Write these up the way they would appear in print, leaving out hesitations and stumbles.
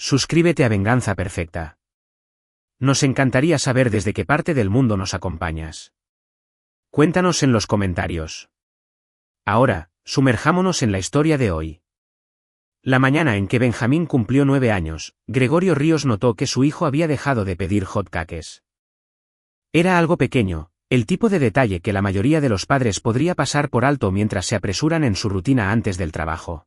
Suscríbete a Venganza Perfecta. Nos encantaría saber desde qué parte del mundo nos acompañas. Cuéntanos en los comentarios. Ahora, sumerjámonos en la historia de hoy. La mañana en que Benjamín cumplió 9 años, Gregorio Ríos notó que su hijo había dejado de pedir hot cakes. Era algo pequeño, el tipo de detalle que la mayoría de los padres podría pasar por alto mientras se apresuran en su rutina antes del trabajo.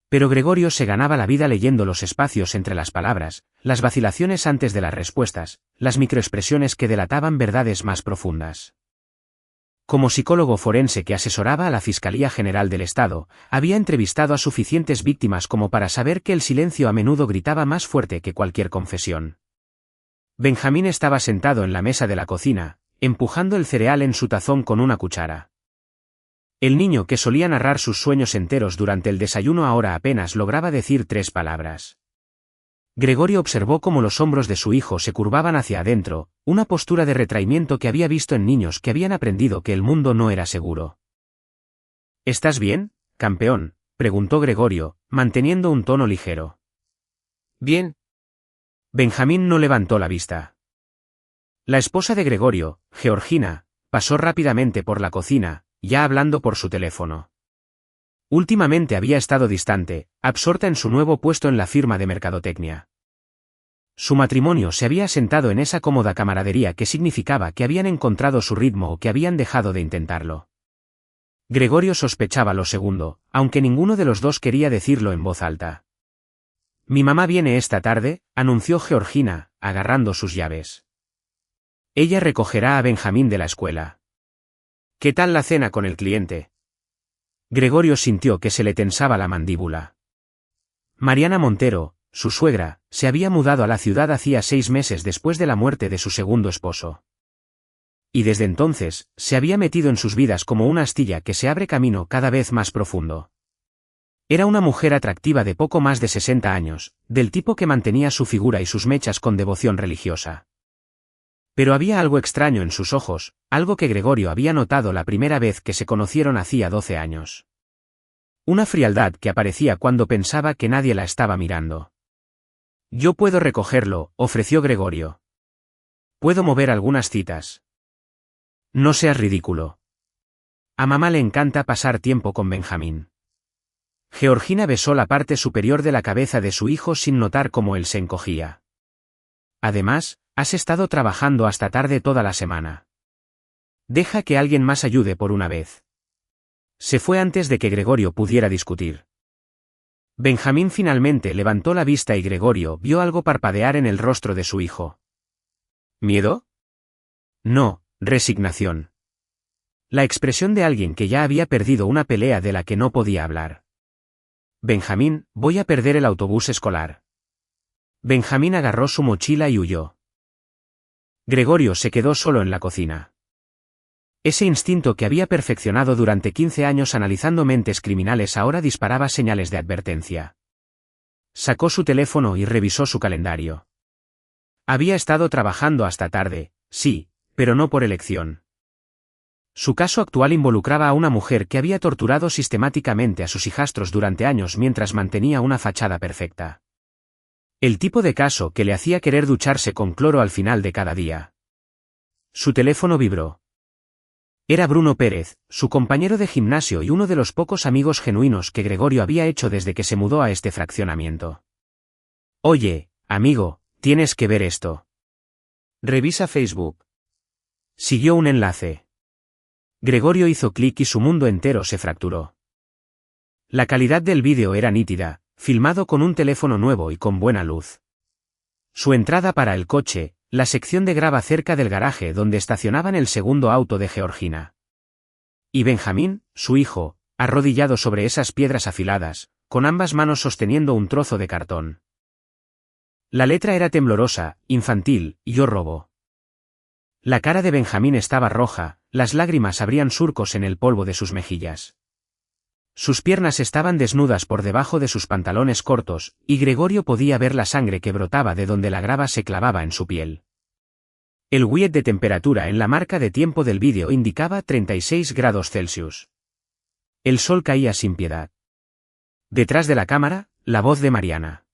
Pero Gregorio se ganaba la vida leyendo los espacios entre las palabras, las vacilaciones antes de las respuestas, las microexpresiones que delataban verdades más profundas. Como psicólogo forense que asesoraba a la Fiscalía General del Estado, había entrevistado a suficientes víctimas como para saber que el silencio a menudo gritaba más fuerte que cualquier confesión. Benjamín estaba sentado en la mesa de la cocina, empujando el cereal en su tazón con una cuchara. El niño que solía narrar sus sueños enteros durante el desayuno ahora apenas lograba decir 3 palabras. Gregorio observó cómo los hombros de su hijo se curvaban hacia adentro, una postura de retraimiento que había visto en niños que habían aprendido que el mundo no era seguro. ¿Estás bien, campeón?, preguntó Gregorio, manteniendo un tono ligero. Bien. Benjamín no levantó la vista. La esposa de Gregorio, Georgina, pasó rápidamente por la cocina, ya hablando por su teléfono. Últimamente había estado distante, absorta en su nuevo puesto en la firma de mercadotecnia. Su matrimonio se había asentado en esa cómoda camaradería que significaba que habían encontrado su ritmo o que habían dejado de intentarlo. Gregorio sospechaba lo segundo, aunque ninguno de los dos quería decirlo en voz alta. «Mi mamá viene esta tarde», anunció Georgina, agarrando sus llaves. «Ella recogerá a Benjamín de la escuela». «¿Qué tal la cena con el cliente?». Gregorio sintió que se le tensaba la mandíbula. Mariana Montero, su suegra, se había mudado a la ciudad hacía 6 meses después de la muerte de su segundo esposo. Y desde entonces, se había metido en sus vidas como una astilla que se abre camino cada vez más profundo. Era una mujer atractiva de poco más de 60 años, del tipo que mantenía su figura y sus mechas con devoción religiosa. Pero había algo extraño en sus ojos, algo que Gregorio había notado la primera vez que se conocieron hacía 12 años. Una frialdad que aparecía cuando pensaba que nadie la estaba mirando. «Yo puedo recogerlo», ofreció Gregorio. «Puedo mover algunas citas». «No seas ridículo. A mamá le encanta pasar tiempo con Benjamín». Georgina besó la parte superior de la cabeza de su hijo sin notar cómo él se encogía. «Además, has estado trabajando hasta tarde toda la semana. Deja que alguien más ayude por una vez». Se fue antes de que Gregorio pudiera discutir. Benjamín finalmente levantó la vista y Gregorio vio algo parpadear en el rostro de su hijo. ¿Miedo? No, resignación. La expresión de alguien que ya había perdido una pelea de la que no podía hablar. «Benjamín, voy a perder el autobús escolar». Benjamín agarró su mochila y huyó. Gregorio se quedó solo en la cocina. Ese instinto que había perfeccionado durante 15 años analizando mentes criminales ahora disparaba señales de advertencia. Sacó su teléfono y revisó su calendario. Había estado trabajando hasta tarde, sí, pero no por elección. Su caso actual involucraba a una mujer que había torturado sistemáticamente a sus hijastros durante años mientras mantenía una fachada perfecta. El tipo de caso que le hacía querer ducharse con cloro al final de cada día. Su teléfono vibró. Era Bruno Pérez, su compañero de gimnasio y uno de los pocos amigos genuinos que Gregorio había hecho desde que se mudó a este fraccionamiento. «Oye, amigo, tienes que ver esto. Revisa Facebook». Siguió un enlace. Gregorio hizo clic y su mundo entero se fracturó. La calidad del vídeo era nítida, filmado con un teléfono nuevo y con buena luz. Su entrada para el coche, la sección de grava cerca del garaje donde estacionaban el segundo auto de Georgina. Y Benjamín, su hijo, arrodillado sobre esas piedras afiladas, con ambas manos sosteniendo un trozo de cartón. La letra era temblorosa, infantil, «Yo robo». La cara de Benjamín estaba roja, las lágrimas abrían surcos en el polvo de sus mejillas. Sus piernas estaban desnudas por debajo de sus pantalones cortos, y Gregorio podía ver la sangre que brotaba de donde la grava se clavaba en su piel. El WIET de temperatura en la marca de tiempo del vídeo indicaba 36 grados Celsius. El sol caía sin piedad. Detrás de la cámara, la voz de Mariana.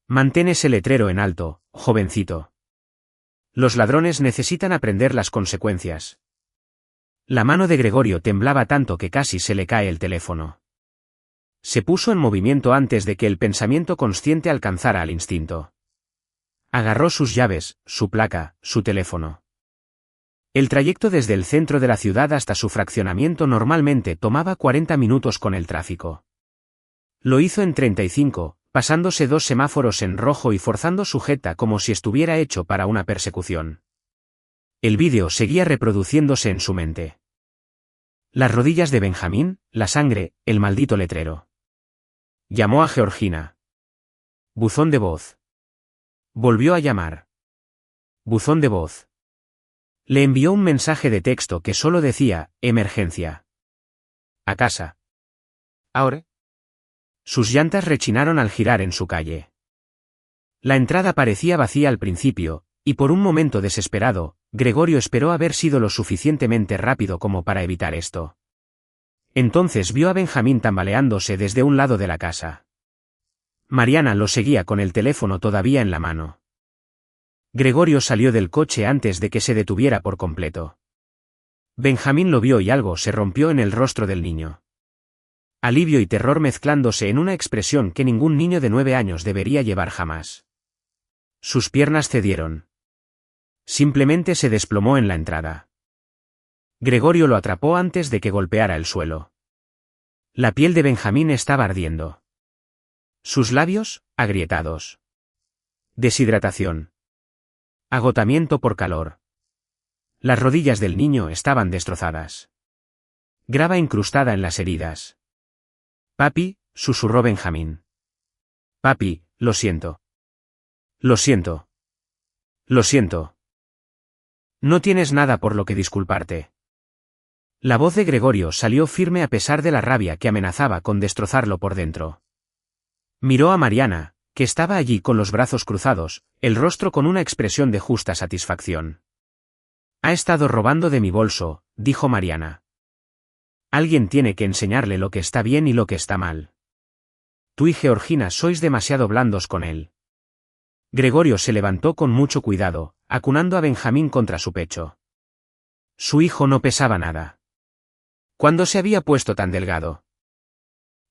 Mantén ese letrero en alto, jovencito. Los ladrones necesitan aprender las consecuencias. La mano de Gregorio temblaba tanto que casi se le cae el teléfono. Se puso en movimiento antes de que el pensamiento consciente alcanzara al instinto. Agarró sus llaves, su placa, su teléfono. El trayecto desde el centro de la ciudad hasta su fraccionamiento normalmente tomaba 40 minutos con el tráfico. Lo hizo en 35, pasándose 2 semáforos en rojo y forzando su jeta como si estuviera hecho para una persecución. El vídeo seguía reproduciéndose en su mente. Las rodillas de Benjamín, la sangre, el maldito letrero. Llamó a Georgina. Buzón de voz. Volvió a llamar. Buzón de voz. Le envió un mensaje de texto que solo decía, emergencia. A casa. ¿Ahora? Sus llantas rechinaron al girar en su calle. La entrada parecía vacía al principio, y por un momento desesperado, Gregorio esperó haber sido lo suficientemente rápido como para evitar esto. Entonces vio a Benjamín tambaleándose desde un lado de la casa. Mariana lo seguía con el teléfono todavía en la mano. Gregorio salió del coche antes de que se detuviera por completo. Benjamín lo vio y algo se rompió en el rostro del niño. Alivio y terror mezclándose en una expresión que ningún niño de 9 años debería llevar jamás. Sus piernas cedieron. Simplemente se desplomó en la entrada. Gregorio lo atrapó antes de que golpeara el suelo. La piel de Benjamín estaba ardiendo. Sus labios, agrietados. Deshidratación. Agotamiento por calor. Las rodillas del niño estaban destrozadas. Grava incrustada en las heridas. Papi, susurró Benjamín. Papi, lo siento. Lo siento. Lo siento. No tienes nada por lo que disculparte. La voz de Gregorio salió firme a pesar de la rabia que amenazaba con destrozarlo por dentro. Miró a Mariana, que estaba allí con los brazos cruzados, el rostro con una expresión de justa satisfacción. Ha estado robando de mi bolso, dijo Mariana. Alguien tiene que enseñarle lo que está bien y lo que está mal. Tú y Georgina sois demasiado blandos con él. Gregorio se levantó con mucho cuidado, acunando a Benjamín contra su pecho. Su hijo no pesaba nada. ¿Cuándo se había puesto tan delgado?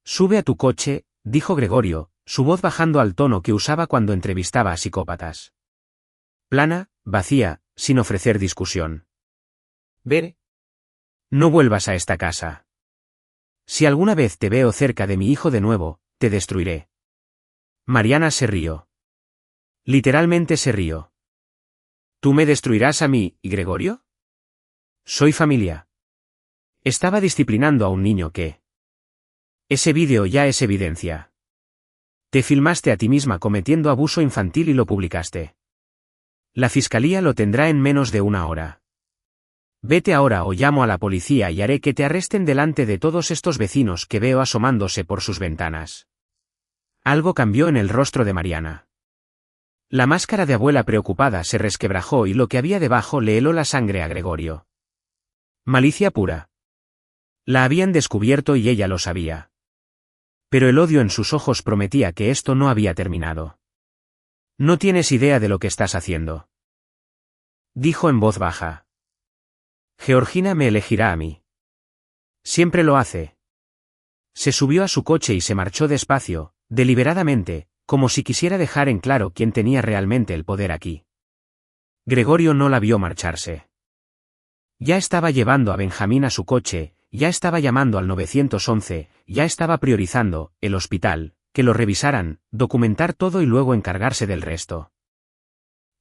Sube a tu coche, dijo Gregorio, su voz bajando al tono que usaba cuando entrevistaba a psicópatas. Plana, vacía, sin ofrecer discusión. Ver. No vuelvas a esta casa. Si alguna vez te veo cerca de mi hijo de nuevo, te destruiré. Mariana se rió. Literalmente se rió. ¿Tú me destruirás a mí, y Gregorio? Soy familia. Estaba disciplinando a un niño que... Ese vídeo ya es evidencia. Te filmaste a ti misma cometiendo abuso infantil y lo publicaste. La fiscalía lo tendrá en menos de 1 hora. Vete ahora o llamo a la policía y haré que te arresten delante de todos estos vecinos que veo asomándose por sus ventanas. Algo cambió en el rostro de Mariana. La máscara de abuela preocupada se resquebrajó y lo que había debajo le heló la sangre a Gregorio. Malicia pura. La habían descubierto y ella lo sabía. Pero el odio en sus ojos prometía que esto no había terminado. No tienes idea de lo que estás haciendo. Dijo en voz baja. Georgina me elegirá a mí. Siempre lo hace. Se subió a su coche y se marchó despacio, deliberadamente, como si quisiera dejar en claro quién tenía realmente el poder aquí. Gregorio no la vio marcharse. Ya estaba llevando a Benjamín a su coche, ya estaba llamando al 911, ya estaba priorizando, el hospital, que lo revisaran, documentar todo y luego encargarse del resto.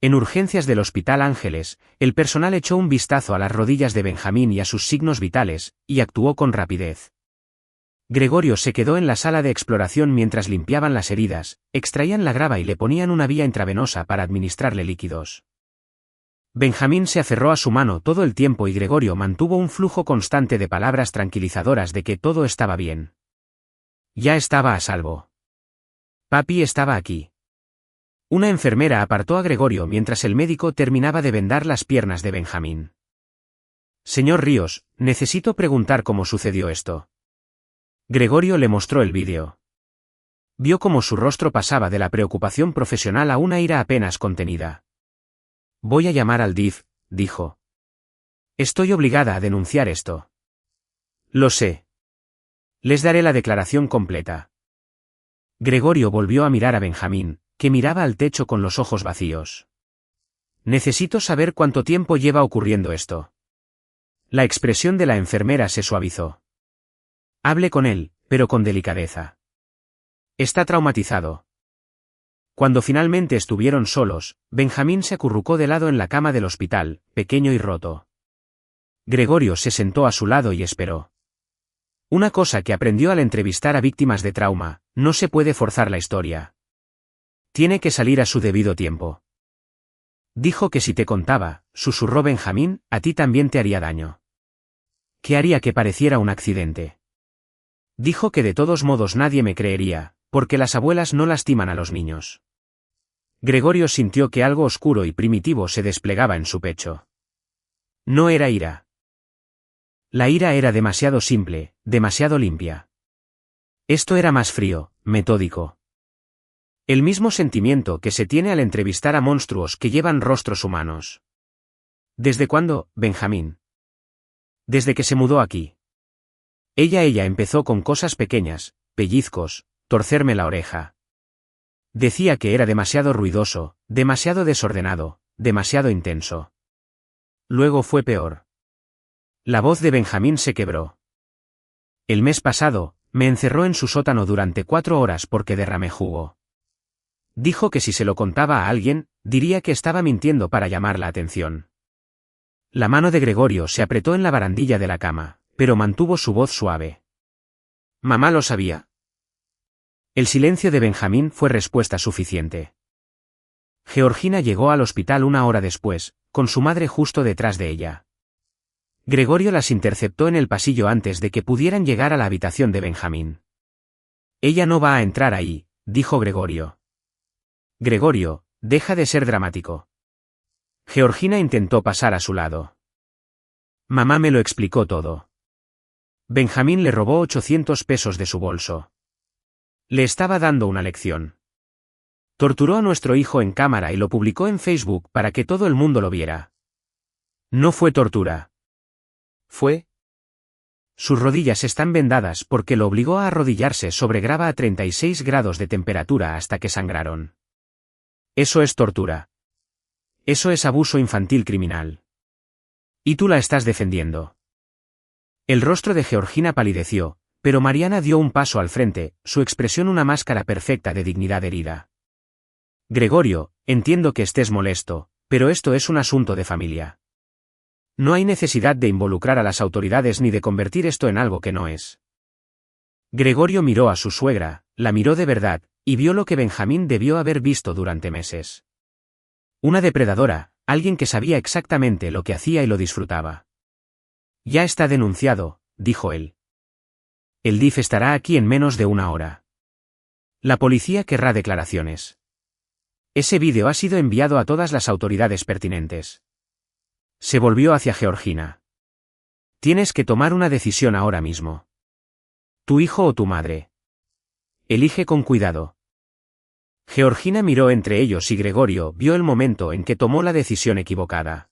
En urgencias del Hospital Ángeles, el personal echó un vistazo a las rodillas de Benjamín y a sus signos vitales, y actuó con rapidez. Gregorio se quedó en la sala de exploración mientras limpiaban las heridas, extraían la grava y le ponían una vía intravenosa para administrarle líquidos. Benjamín se aferró a su mano todo el tiempo y Gregorio mantuvo un flujo constante de palabras tranquilizadoras de que todo estaba bien. Ya estaba a salvo. Papi estaba aquí. Una enfermera apartó a Gregorio mientras el médico terminaba de vendar las piernas de Benjamín. Señor Ríos, necesito preguntar cómo sucedió esto. Gregorio le mostró el vídeo. Vio cómo su rostro pasaba de la preocupación profesional a una ira apenas contenida. Voy a llamar al DIF, dijo. Estoy obligada a denunciar esto. Lo sé. Les daré la declaración completa. Gregorio volvió a mirar a Benjamín, que miraba al techo con los ojos vacíos. Necesito saber cuánto tiempo lleva ocurriendo esto. La expresión de la enfermera se suavizó. Hable con él, pero con delicadeza. Está traumatizado. Cuando finalmente estuvieron solos, Benjamín se acurrucó de lado en la cama del hospital, pequeño y roto. Gregorio se sentó a su lado y esperó. Una cosa que aprendió al entrevistar a víctimas de trauma: no se puede forzar la historia. Tiene que salir a su debido tiempo. Dijo que si te contaba, susurró Benjamín, a ti también te haría daño. ¿Qué haría que pareciera un accidente? Dijo que de todos modos nadie me creería, porque las abuelas no lastiman a los niños. Gregorio sintió que algo oscuro y primitivo se desplegaba en su pecho. No era ira. La ira era demasiado simple, demasiado limpia. Esto era más frío, metódico. El mismo sentimiento que se tiene al entrevistar a monstruos que llevan rostros humanos. ¿Desde cuándo, Benjamín? Desde que se mudó aquí. Ella empezó con cosas pequeñas, pellizcos, torcerme la oreja. Decía que era demasiado ruidoso, demasiado desordenado, demasiado intenso. Luego fue peor. La voz de Benjamín se quebró. El mes pasado, me encerró en su sótano durante 4 horas porque derramé jugo. Dijo que si se lo contaba a alguien, diría que estaba mintiendo para llamar la atención. La mano de Gregorio se apretó en la barandilla de la cama, pero mantuvo su voz suave. Mamá lo sabía. El silencio de Benjamín fue respuesta suficiente. Georgina llegó al hospital 1 hora después, con su madre justo detrás de ella. Gregorio las interceptó en el pasillo antes de que pudieran llegar a la habitación de Benjamín. Ella no va a entrar ahí, dijo Gregorio. Gregorio, deja de ser dramático. Georgina intentó pasar a su lado. Mamá me lo explicó todo. Benjamín le robó 800 pesos de su bolso. Le estaba dando una lección. Torturó a nuestro hijo en cámara y lo publicó en Facebook para que todo el mundo lo viera. No fue tortura. Fue. Sus rodillas están vendadas porque lo obligó a arrodillarse sobre grava a 36 grados de temperatura hasta que sangraron. Eso es tortura. Eso es abuso infantil criminal. Y tú la estás defendiendo. El rostro de Georgina palideció, pero Mariana dio un paso al frente, su expresión una máscara perfecta de dignidad herida. Gregorio, entiendo que estés molesto, pero esto es un asunto de familia. No hay necesidad de involucrar a las autoridades ni de convertir esto en algo que no es. Gregorio miró a su suegra, la miró de verdad, y vio lo que Benjamín debió haber visto durante meses. Una depredadora, alguien que sabía exactamente lo que hacía y lo disfrutaba. Ya está denunciado, dijo él. El DIF estará aquí en menos de 1 hora. La policía querrá declaraciones. Ese vídeo ha sido enviado a todas las autoridades pertinentes. Se volvió hacia Georgina. Tienes que tomar una decisión ahora mismo. ¿Tu hijo o tu madre? Elige con cuidado. Georgina miró entre ellos y Gregorio vio el momento en que tomó la decisión equivocada.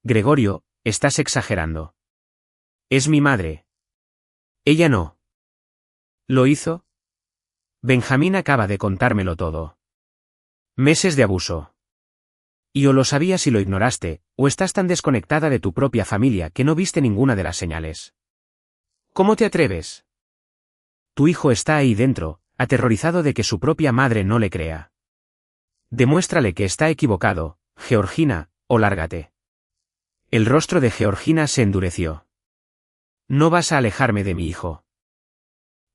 Gregorio, estás exagerando. Es mi madre. Ella no. ¿Lo hizo? Benjamín acaba de contármelo todo. Meses de abuso. Y o lo sabías y lo ignoraste, o estás tan desconectada de tu propia familia que no viste ninguna de las señales. ¿Cómo te atreves? Tu hijo está ahí dentro, aterrorizado de que su propia madre no le crea. Demuéstrale que está equivocado, Georgina, o lárgate. El rostro de Georgina se endureció. No vas a alejarme de mi hijo.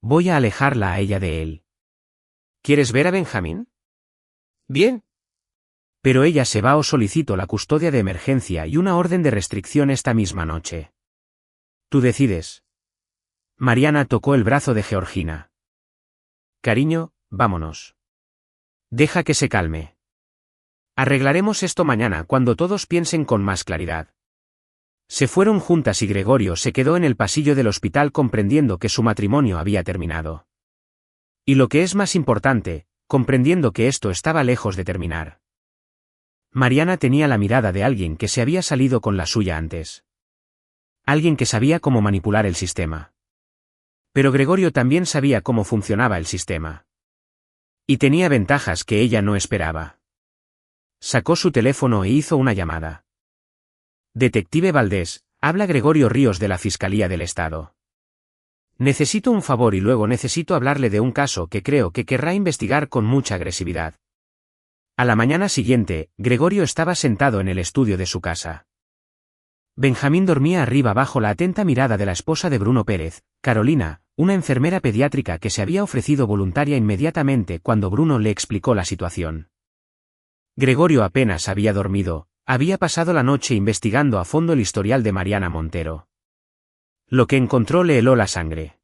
Voy a alejarla a ella de él. ¿Quieres ver a Benjamín? Bien. Pero ella se va o solicito la custodia de emergencia y una orden de restricción esta misma noche. Tú decides. Mariana tocó el brazo de Georgina. Cariño, vámonos. Deja que se calme. Arreglaremos esto mañana cuando todos piensen con más claridad. Se fueron juntas y Gregorio se quedó en el pasillo del hospital comprendiendo que su matrimonio había terminado. Y lo que es más importante, comprendiendo que esto estaba lejos de terminar. Mariana tenía la mirada de alguien que se había salido con la suya antes. Alguien que sabía cómo manipular el sistema. Pero Gregorio también sabía cómo funcionaba el sistema. Y tenía ventajas que ella no esperaba. Sacó su teléfono e hizo una llamada. Detective Valdés, habla Gregorio Ríos de la Fiscalía del Estado. Necesito un favor y luego necesito hablarle de un caso que creo que querrá investigar con mucha agresividad. A la mañana siguiente, Gregorio estaba sentado en el estudio de su casa. Benjamín dormía arriba bajo la atenta mirada de la esposa de Bruno Pérez, Carolina, una enfermera pediátrica que se había ofrecido voluntaria inmediatamente cuando Bruno le explicó la situación. Gregorio apenas había dormido, había pasado la noche investigando a fondo el historial de Mariana Montero. Lo que encontró le heló la sangre.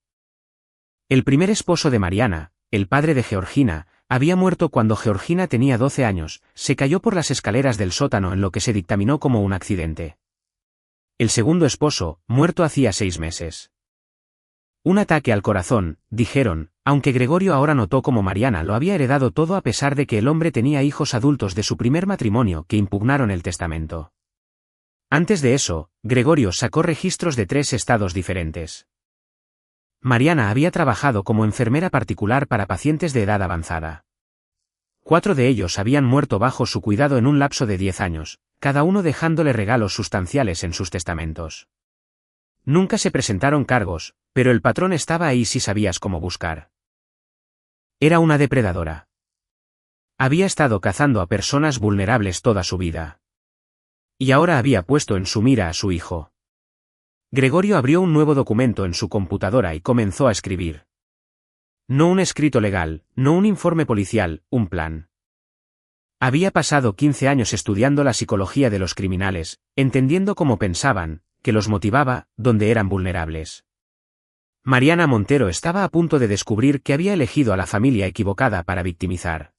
El primer esposo de Mariana, el padre de Georgina, había muerto cuando Georgina tenía 12 años, se cayó por las escaleras del sótano en lo que se dictaminó como un accidente. El segundo esposo, muerto hacía 6 meses. Un ataque al corazón, dijeron, aunque Gregorio ahora notó cómo Mariana lo había heredado todo a pesar de que el hombre tenía hijos adultos de su primer matrimonio que impugnaron el testamento. Antes de eso, Gregorio sacó registros de 3 estados diferentes. Mariana había trabajado como enfermera particular para pacientes de edad avanzada. 4 de ellos habían muerto bajo su cuidado en un lapso de 10 años, cada uno dejándole regalos sustanciales en sus testamentos. Nunca se presentaron cargos, pero el patrón estaba ahí si sabías cómo buscar. Era una depredadora. Había estado cazando a personas vulnerables toda su vida. Y ahora había puesto en su mira a su hijo. Gregorio abrió un nuevo documento en su computadora y comenzó a escribir. No un escrito legal, no un informe policial, un plan. Había pasado 15 años estudiando la psicología de los criminales, entendiendo cómo pensaban, que los motivaba, donde eran vulnerables. Mariana Montero estaba a punto de descubrir que había elegido a la familia equivocada para victimizar.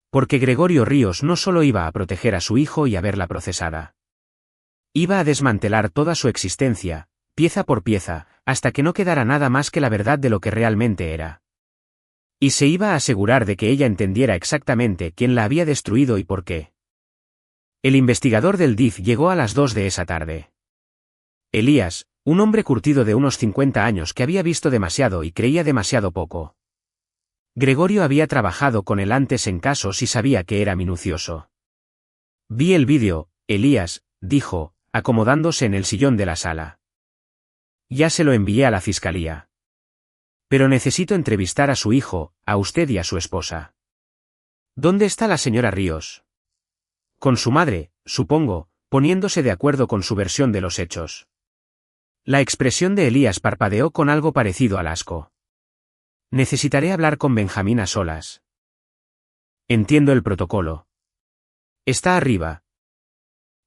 Porque Gregorio Ríos no solo iba a proteger a su hijo y a verla procesada. Iba a desmantelar toda su existencia, pieza por pieza, hasta que no quedara nada más que la verdad de lo que realmente era. Y se iba a asegurar de que ella entendiera exactamente quién la había destruido y por qué. El investigador del DIF llegó a las 2 de esa tarde. Elías, un hombre curtido de unos 50 años que había visto demasiado y creía demasiado poco. Gregorio había trabajado con él antes en casos y sabía que era minucioso. Vi el vídeo, Elías, dijo, acomodándose en el sillón de la sala. Ya se lo envié a la fiscalía. Pero necesito entrevistar a su hijo, a usted y a su esposa. ¿Dónde está la señora Ríos? Con su madre, supongo, poniéndose de acuerdo con su versión de los hechos. La expresión de Elías parpadeó con algo parecido al asco. Necesitaré hablar con Benjamín a solas. Entiendo el protocolo. Está arriba.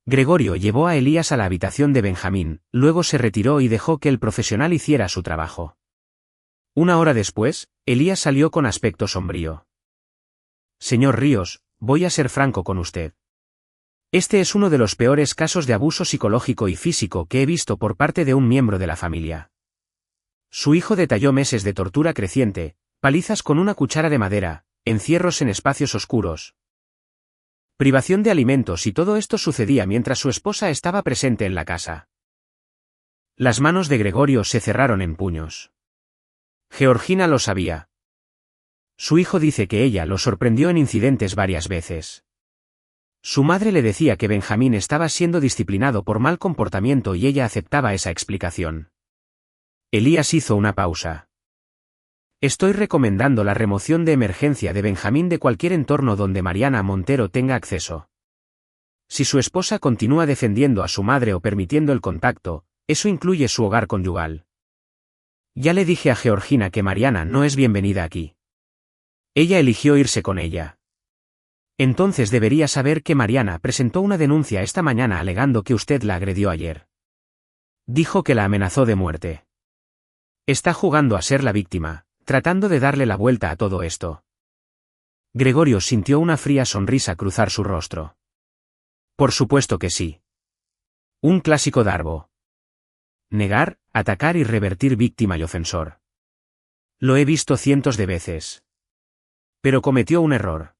Gregorio llevó a Elías a la habitación de Benjamín, luego se retiró y dejó que el profesional hiciera su trabajo. Una hora después, Elías salió con aspecto sombrío. Señor Ríos, voy a ser franco con usted. Este es uno de los peores casos de abuso psicológico y físico que he visto por parte de un miembro de la familia. Su hijo detalló meses de tortura creciente, palizas con una cuchara de madera, encierros en espacios oscuros, privación de alimentos y todo esto sucedía mientras su esposa estaba presente en la casa. Las manos de Gregorio se cerraron en puños. Georgina lo sabía. Su hijo dice que ella lo sorprendió en incidentes varias veces. Su madre le decía que Benjamín estaba siendo disciplinado por mal comportamiento y ella aceptaba esa explicación. Elías hizo una pausa. Estoy recomendando la remoción de emergencia de Benjamín de cualquier entorno donde Mariana Montero tenga acceso. Si su esposa continúa defendiendo a su madre o permitiendo el contacto, eso incluye su hogar conyugal. Ya le dije a Georgina que Mariana no es bienvenida aquí. Ella eligió irse con ella. Entonces debería saber que Mariana presentó una denuncia esta mañana alegando que usted la agredió ayer. Dijo que la amenazó de muerte. Está jugando a ser la víctima, tratando de darle la vuelta a todo esto. Gregorio sintió una fría sonrisa cruzar su rostro. Por supuesto que sí. Un clásico Darbo. Negar, atacar y revertir víctima y ofensor. Lo he visto cientos de veces. Pero cometió un error.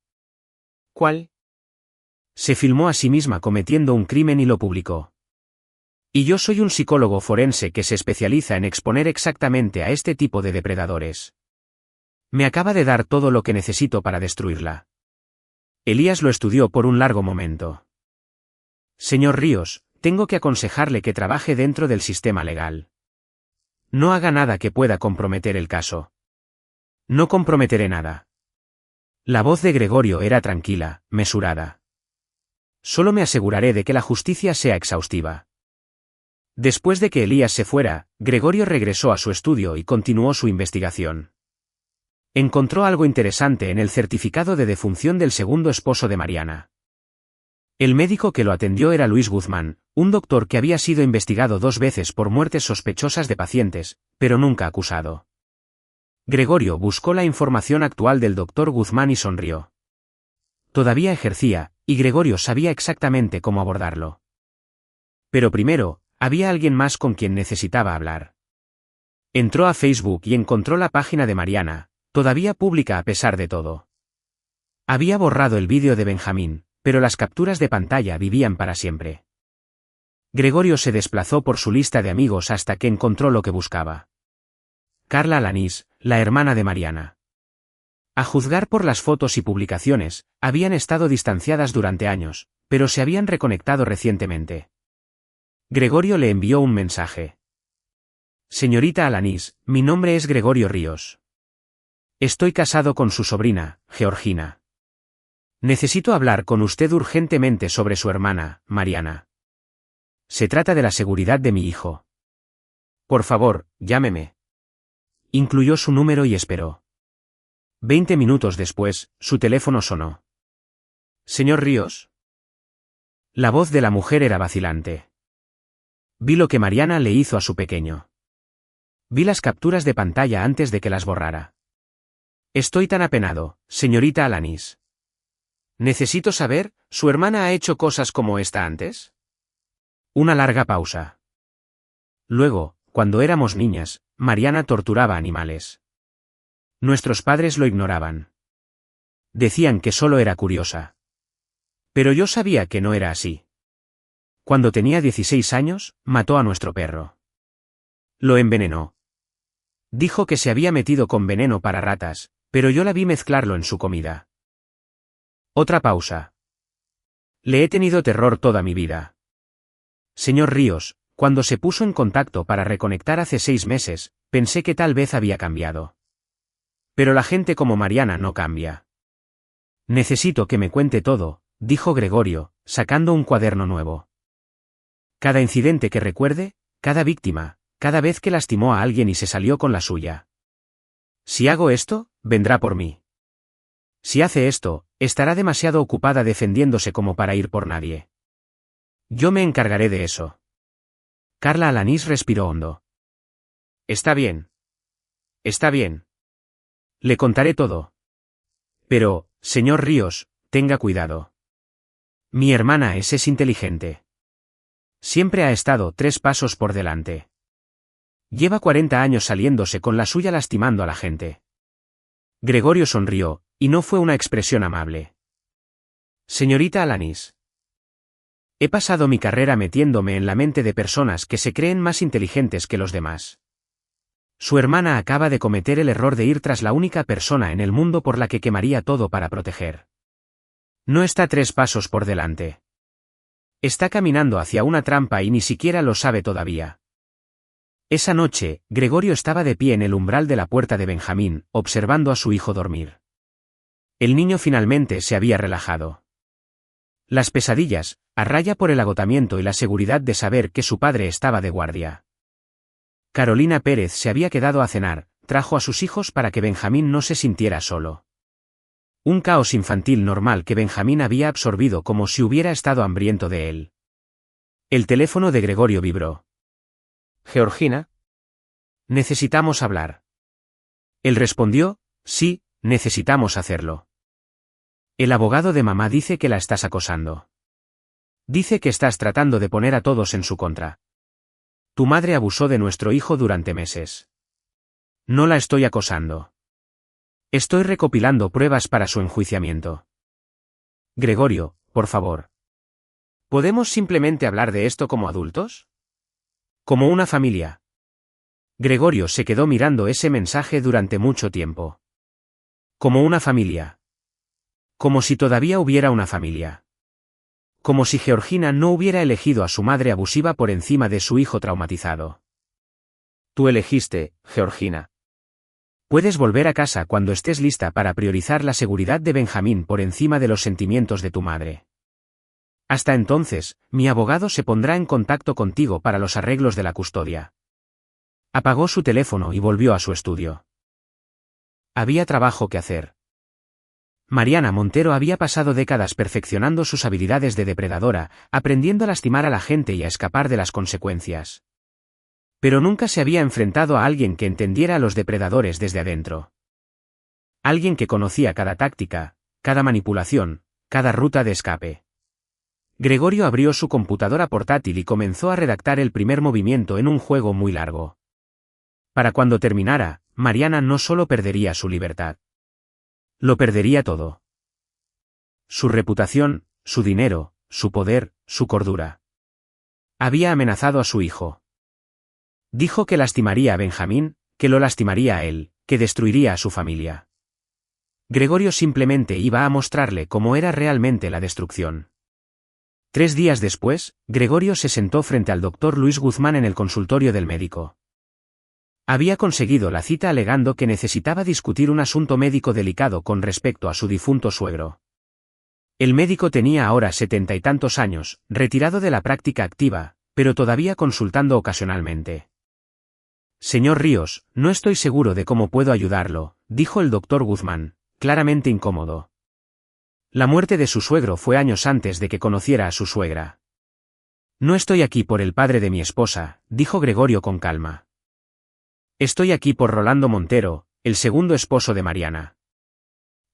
¿Cuál? Se filmó a sí misma cometiendo un crimen y lo publicó. Y yo soy un psicólogo forense que se especializa en exponer exactamente a este tipo de depredadores. Me acaba de dar todo lo que necesito para destruirla. Elías lo estudió por un largo momento. Señor Ríos, tengo que aconsejarle que trabaje dentro del sistema legal. No haga nada que pueda comprometer el caso. No comprometeré nada. La voz de Gregorio era tranquila, mesurada. Solo me aseguraré de que la justicia sea exhaustiva. Después de que Elías se fuera, Gregorio regresó a su estudio y continuó su investigación. Encontró algo interesante en el certificado de defunción del segundo esposo de Mariana. El médico que lo atendió era Luis Guzmán, un doctor que había sido investigado 2 veces por muertes sospechosas de pacientes, pero nunca acusado. Gregorio buscó la información actual del doctor Guzmán y sonrió. Todavía ejercía, y Gregorio sabía exactamente cómo abordarlo. Pero primero, había alguien más con quien necesitaba hablar. Entró a Facebook y encontró la página de Mariana, todavía pública a pesar de todo. Había borrado el vídeo de Benjamín, pero las capturas de pantalla vivían para siempre. Gregorio se desplazó por su lista de amigos hasta que encontró lo que buscaba. Carla Alanís, la hermana de Mariana. A juzgar por las fotos y publicaciones, habían estado distanciadas durante años, pero se habían reconectado recientemente. Gregorio le envió un mensaje. Señorita Alanís, mi nombre es Gregorio Ríos. Estoy casado con su sobrina, Georgina. Necesito hablar con usted urgentemente sobre su hermana, Mariana. Se trata de la seguridad de mi hijo. Por favor, llámeme. Incluyó su número y esperó. 20 minutos después, su teléfono sonó. ¿Señor Ríos? La voz de la mujer era vacilante. Vi lo que Mariana le hizo a su pequeño. Vi las capturas de pantalla antes de que las borrara. Estoy tan apenado, señorita Alanís. Necesito saber, ¿su hermana ha hecho cosas como esta antes? Una larga pausa. Luego, cuando éramos niñas, Mariana torturaba animales. Nuestros padres lo ignoraban. Decían que solo era curiosa. Pero yo sabía que no era así. Cuando tenía 16 años, mató a nuestro perro. Lo envenenó. Dijo que se había metido con veneno para ratas, pero yo la vi mezclarlo en su comida. Otra pausa. Le he tenido terror toda mi vida. Señor Ríos, cuando se puso en contacto para reconectar hace 6 meses, pensé que tal vez había cambiado. Pero la gente como Mariana no cambia. Necesito que me cuente todo, dijo Gregorio, sacando un cuaderno nuevo. Cada incidente que recuerde, cada víctima, cada vez que lastimó a alguien y se salió con la suya. Si hago esto, vendrá por mí. Si hace esto, estará demasiado ocupada defendiéndose como para ir por nadie. Yo me encargaré de eso. Carla Alanís respiró hondo. Está bien. Está bien. Le contaré todo. Pero, señor Ríos, tenga cuidado. Mi hermana es inteligente. Siempre ha estado 3 pasos por delante. Lleva 40 años saliéndose con la suya lastimando a la gente. Gregorio sonrió, y no fue una expresión amable. Señorita Alanís. He pasado mi carrera metiéndome en la mente de personas que se creen más inteligentes que los demás. Su hermana acaba de cometer el error de ir tras la única persona en el mundo por la que quemaría todo para proteger. No está 3 pasos por delante. Está caminando hacia una trampa y ni siquiera lo sabe todavía. Esa noche, Gregorio estaba de pie en el umbral de la puerta de Benjamín, observando a su hijo dormir. El niño finalmente se había relajado. Las pesadillas, a raya por el agotamiento y la seguridad de saber que su padre estaba de guardia. Carolina Pérez se había quedado a cenar, trajo a sus hijos para que Benjamín no se sintiera solo. Un caos infantil normal que Benjamín había absorbido como si hubiera estado hambriento de él. El teléfono de Gregorio vibró. Georgina. Necesitamos hablar. Él respondió, sí, necesitamos hacerlo. El abogado de mamá dice que la estás acosando. Dice que estás tratando de poner a todos en su contra. Tu madre abusó de nuestro hijo durante meses. No la estoy acosando. Estoy recopilando pruebas para su enjuiciamiento. Gregorio, por favor. ¿Podemos simplemente hablar de esto como adultos? Como una familia. Gregorio se quedó mirando ese mensaje durante mucho tiempo. Como una familia. Como si todavía hubiera una familia. Como si Georgina no hubiera elegido a su madre abusiva por encima de su hijo traumatizado. Tú elegiste, Georgina. Puedes volver a casa cuando estés lista para priorizar la seguridad de Benjamín por encima de los sentimientos de tu madre. Hasta entonces, mi abogado se pondrá en contacto contigo para los arreglos de la custodia. Apagó su teléfono y volvió a su estudio. Había trabajo que hacer. Mariana Montero había pasado décadas perfeccionando sus habilidades de depredadora, aprendiendo a lastimar a la gente y a escapar de las consecuencias. Pero nunca se había enfrentado a alguien que entendiera a los depredadores desde adentro. Alguien que conocía cada táctica, cada manipulación, cada ruta de escape. Gregorio abrió su computadora portátil y comenzó a redactar el primer movimiento en un juego muy largo. Para cuando terminara, Mariana no solo perdería su libertad. Lo perdería todo. Su reputación, su dinero, su poder, su cordura. Había amenazado a su hijo. Dijo que lastimaría a Benjamín, que lo lastimaría a él, que destruiría a su familia. Gregorio simplemente iba a mostrarle cómo era realmente la destrucción. 3 días después, Gregorio se sentó frente al doctor Luis Guzmán en el consultorio del médico. Había conseguido la cita alegando que necesitaba discutir un asunto médico delicado con respecto a su difunto suegro. El médico tenía ahora 70 y tantos años, retirado de la práctica activa, pero todavía consultando ocasionalmente. Señor Ríos, no estoy seguro de cómo puedo ayudarlo, dijo el doctor Guzmán, claramente incómodo. La muerte de su suegro fue años antes de que conociera a su suegra. No estoy aquí por el padre de mi esposa, dijo Gregorio con calma. Estoy aquí por Rolando Montero, el segundo esposo de Mariana.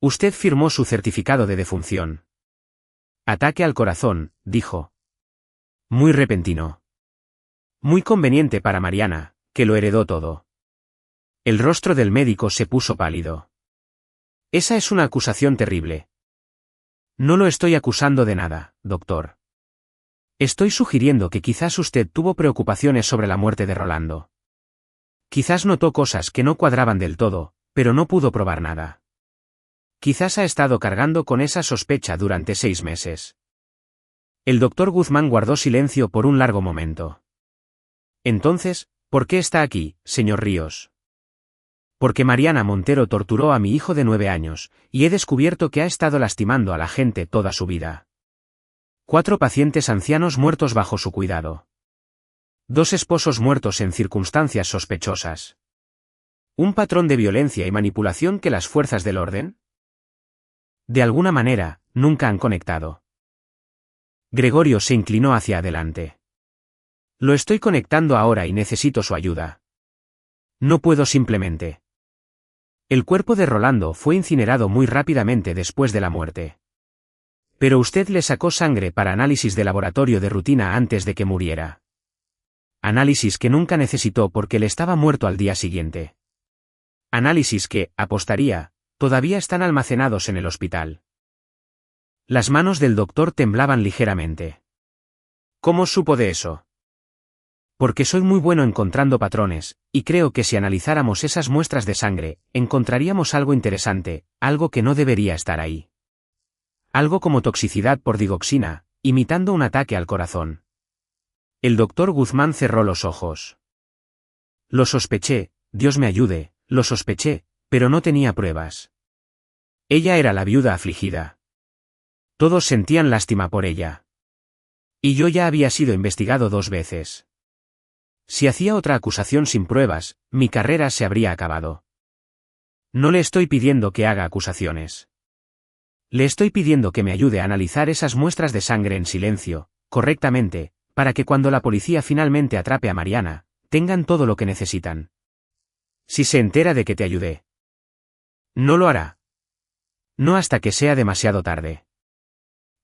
Usted firmó su certificado de defunción. Ataque al corazón, dijo. Muy repentino. Muy conveniente para Mariana, que lo heredó todo. El rostro del médico se puso pálido. Esa es una acusación terrible. No lo estoy acusando de nada, doctor. Estoy sugiriendo que quizás usted tuvo preocupaciones sobre la muerte de Rolando. Quizás notó cosas que no cuadraban del todo, pero no pudo probar nada. Quizás ha estado cargando con esa sospecha durante 6 meses. El doctor Guzmán guardó silencio por un largo momento. Entonces, ¿por qué está aquí, señor Ríos? Porque Mariana Montero torturó a mi hijo de 9 años, y he descubierto que ha estado lastimando a la gente toda su vida. 4 pacientes ancianos muertos bajo su cuidado. 2 esposos muertos en circunstancias sospechosas. ¿Un patrón de violencia y manipulación que las fuerzas del orden? De alguna manera, nunca han conectado. Gregorio se inclinó hacia adelante. Lo estoy conectando ahora y necesito su ayuda. No puedo simplemente. El cuerpo de Rolando fue incinerado muy rápidamente después de la muerte. Pero usted le sacó sangre para análisis de laboratorio de rutina antes de que muriera. Análisis que nunca necesitó porque le estaba muerto al día siguiente. Análisis que, apostaría, todavía están almacenados en el hospital. Las manos del doctor temblaban ligeramente. ¿Cómo supo de eso? Porque soy muy bueno encontrando patrones, y creo que si analizáramos esas muestras de sangre, encontraríamos algo interesante, algo que no debería estar ahí. Algo como toxicidad por digoxina, imitando un ataque al corazón. El doctor Guzmán cerró los ojos. Lo sospeché, Dios me ayude, lo sospeché, pero no tenía pruebas. Ella era la viuda afligida. Todos sentían lástima por ella. Y yo ya había sido investigado 2 veces. Si hacía otra acusación sin pruebas, mi carrera se habría acabado. No le estoy pidiendo que haga acusaciones. Le estoy pidiendo que me ayude a analizar esas muestras de sangre en silencio, correctamente, para que cuando la policía finalmente atrape a Mariana, tengan todo lo que necesitan. Si se entera de que te ayudé. No lo hará. No hasta que sea demasiado tarde.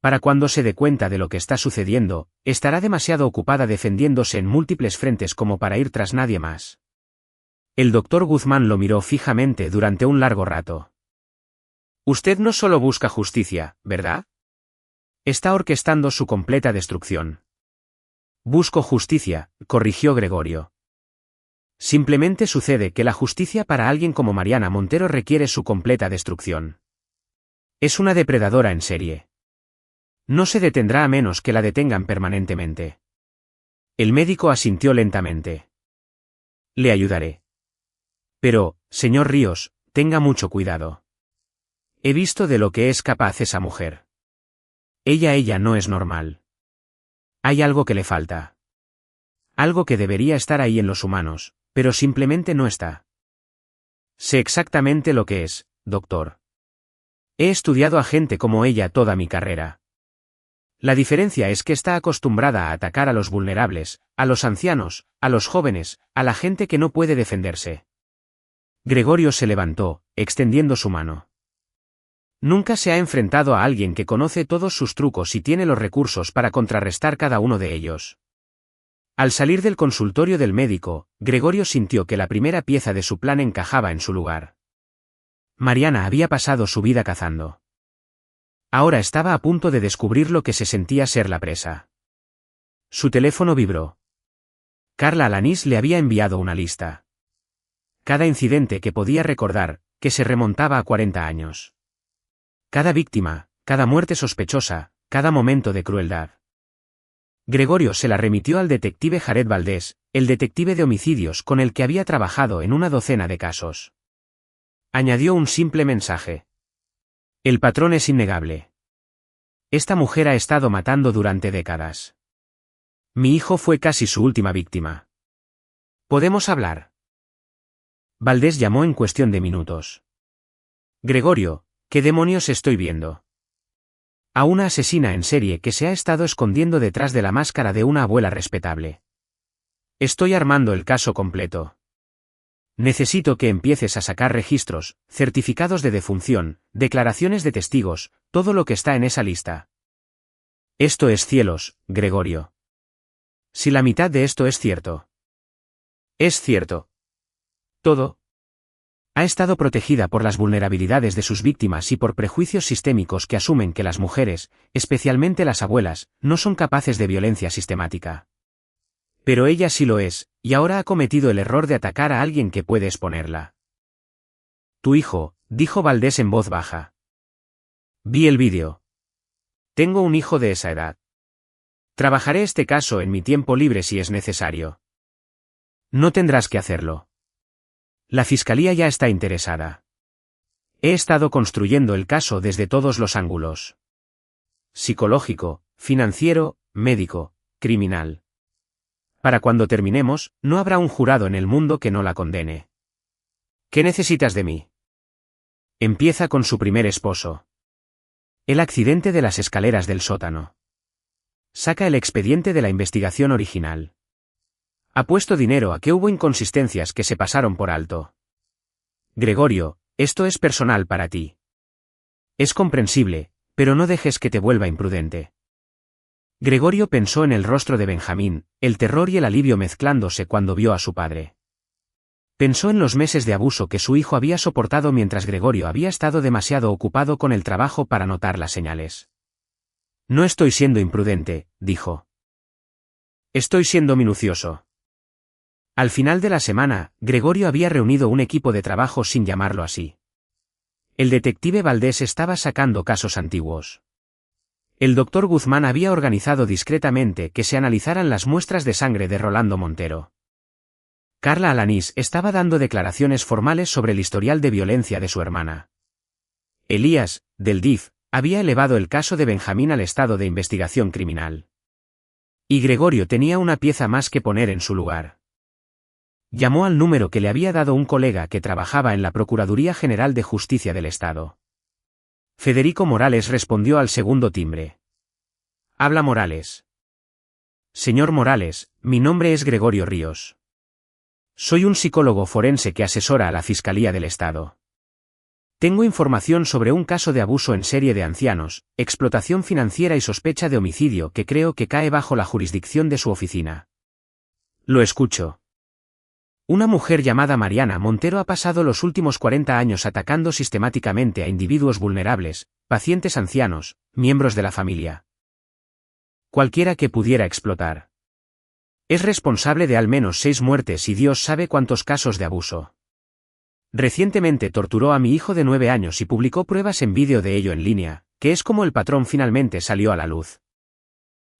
Para cuando se dé cuenta de lo que está sucediendo, estará demasiado ocupada defendiéndose en múltiples frentes como para ir tras nadie más. El doctor Guzmán lo miró fijamente durante un largo rato. Usted no solo busca justicia, ¿verdad? Está orquestando su completa destrucción. Busco justicia, corrigió Gregorio. Simplemente sucede que la justicia para alguien como Mariana Montero requiere su completa destrucción. Es una depredadora en serie. No se detendrá a menos que la detengan permanentemente. El médico asintió lentamente. Le ayudaré. Pero, señor Ríos, tenga mucho cuidado. He visto de lo que es capaz esa mujer. Ella no es normal. Hay algo que le falta. Algo que debería estar ahí en los humanos, pero simplemente no está. Sé exactamente lo que es, doctor. He estudiado a gente como ella toda mi carrera. La diferencia es que está acostumbrada a atacar a los vulnerables, a los ancianos, a los jóvenes, a la gente que no puede defenderse. Gregorio se levantó, extendiendo su mano. Nunca se ha enfrentado a alguien que conoce todos sus trucos y tiene los recursos para contrarrestar cada uno de ellos. Al salir del consultorio del médico, Gregorio sintió que la primera pieza de su plan encajaba en su lugar. Mariana había pasado su vida cazando. Ahora estaba a punto de descubrir lo que se sentía ser la presa. Su teléfono vibró. Carla Alanís le había enviado una lista. Cada incidente que podía recordar, que se remontaba a 40 años. Cada víctima, cada muerte sospechosa, cada momento de crueldad. Gregorio se la remitió al detective Jared Valdés, el detective de homicidios con el que había trabajado en una docena de casos. Añadió un simple mensaje. El patrón es innegable. Esta mujer ha estado matando durante décadas. Mi hijo fue casi su última víctima. ¿Podemos hablar? Valdés llamó en cuestión de minutos. Gregorio, ¿qué demonios estoy viendo? A una asesina en serie que se ha estado escondiendo detrás de la máscara de una abuela respetable. Estoy armando el caso completo. Necesito que empieces a sacar registros, certificados de defunción, declaraciones de testigos, todo lo que está en esa lista. Esto es cielos, Gregorio. Si la mitad de esto es cierto. Es cierto. Todo. Ha estado protegida por las vulnerabilidades de sus víctimas y por prejuicios sistémicos que asumen que las mujeres, especialmente las abuelas, no son capaces de violencia sistemática. Pero ella sí lo es, y ahora ha cometido el error de atacar a alguien que puede exponerla. Tu hijo, dijo Valdés en voz baja. Vi el vídeo. Tengo un hijo de esa edad. Trabajaré este caso en mi tiempo libre si es necesario. No tendrás que hacerlo. La fiscalía ya está interesada. He estado construyendo el caso desde todos los ángulos. Psicológico, financiero, médico, criminal. Para cuando terminemos, no habrá un jurado en el mundo que no la condene. ¿Qué necesitas de mí? Empieza con su primer esposo. El accidente de las escaleras del sótano. Saca el expediente de la investigación original. Apuesto dinero a que hubo inconsistencias que se pasaron por alto. Gregorio, esto es personal para ti. Es comprensible, pero no dejes que te vuelva imprudente. Gregorio pensó en el rostro de Benjamín, el terror y el alivio mezclándose cuando vio a su padre. Pensó en los meses de abuso que su hijo había soportado mientras Gregorio había estado demasiado ocupado con el trabajo para notar las señales. No estoy siendo imprudente, dijo. Estoy siendo minucioso. Al final de la semana, Gregorio había reunido un equipo de trabajo sin llamarlo así. El detective Valdés estaba sacando casos antiguos. El doctor Guzmán había organizado discretamente que se analizaran las muestras de sangre de Rolando Montero. Carla Alanís estaba dando declaraciones formales sobre el historial de violencia de su hermana. Elías, del DIF, había elevado el caso de Benjamín al estado de investigación criminal. Y Gregorio tenía una pieza más que poner en su lugar. Llamó al número que le había dado un colega que trabajaba en la Procuraduría General de Justicia del Estado. Federico Morales respondió al segundo timbre. Habla Morales. Señor Morales, mi nombre es Gregorio Ríos. Soy un psicólogo forense que asesora a la Fiscalía del Estado. Tengo información sobre un caso de abuso en serie de ancianos, explotación financiera y sospecha de homicidio que creo que cae bajo la jurisdicción de su oficina. Lo escucho. Una mujer llamada Mariana Montero ha pasado los últimos 40 años atacando sistemáticamente a individuos vulnerables, pacientes ancianos, miembros de la familia. Cualquiera que pudiera explotar. Es responsable de al menos 6 muertes y Dios sabe cuántos casos de abuso. Recientemente torturó a mi hijo de 9 años y publicó pruebas en vídeo de ello en línea, que es como el patrón finalmente salió a la luz.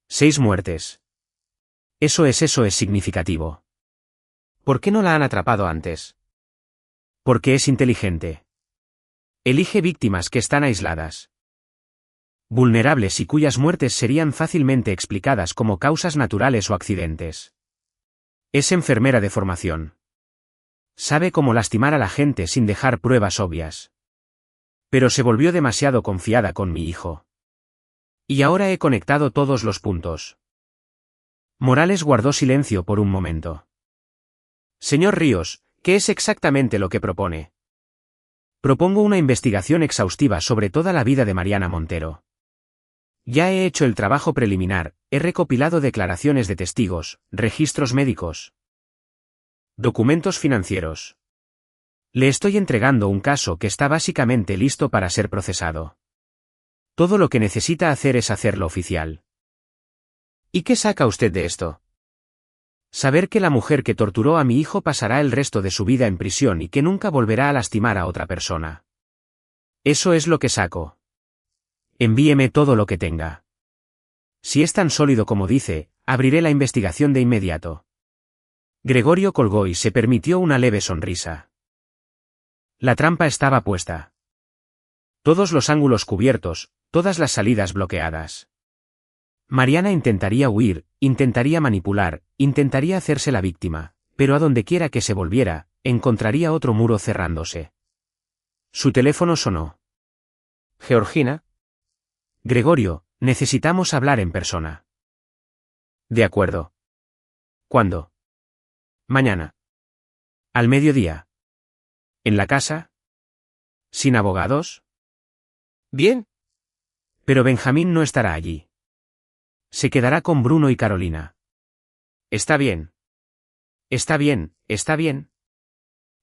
6 muertes. Eso es significativo. ¿Por qué no la han atrapado antes? Porque es inteligente. Elige víctimas que están aisladas, vulnerables y cuyas muertes serían fácilmente explicadas como causas naturales o accidentes. Es enfermera de formación. Sabe cómo lastimar a la gente sin dejar pruebas obvias. Pero se volvió demasiado confiada con mi hijo. Y ahora he conectado todos los puntos. Morales guardó silencio por un momento. Señor Ríos, ¿qué es exactamente lo que propone? Propongo una investigación exhaustiva sobre toda la vida de Mariana Montero. Ya he hecho el trabajo preliminar, he recopilado declaraciones de testigos, registros médicos, documentos financieros. Le estoy entregando un caso que está básicamente listo para ser procesado. Todo lo que necesita hacer es hacerlo oficial. ¿Y qué saca usted de esto? Saber que la mujer que torturó a mi hijo pasará el resto de su vida en prisión y que nunca volverá a lastimar a otra persona. Eso es lo que saco. Envíeme todo lo que tenga. Si es tan sólido como dice, abriré la investigación de inmediato. Gregorio colgó y se permitió una leve sonrisa. La trampa estaba puesta. Todos los ángulos cubiertos, todas las salidas bloqueadas. Mariana intentaría huir, intentaría manipular, intentaría hacerse la víctima, pero a donde quiera que se volviera, encontraría otro muro cerrándose. Su teléfono sonó. Georgina. Gregorio, necesitamos hablar en persona. De acuerdo. ¿Cuándo? Mañana. Al mediodía. ¿En la casa? ¿Sin abogados? Bien. Pero Benjamín no estará allí. Se quedará con Bruno y Carolina. Está bien. Está bien, está bien.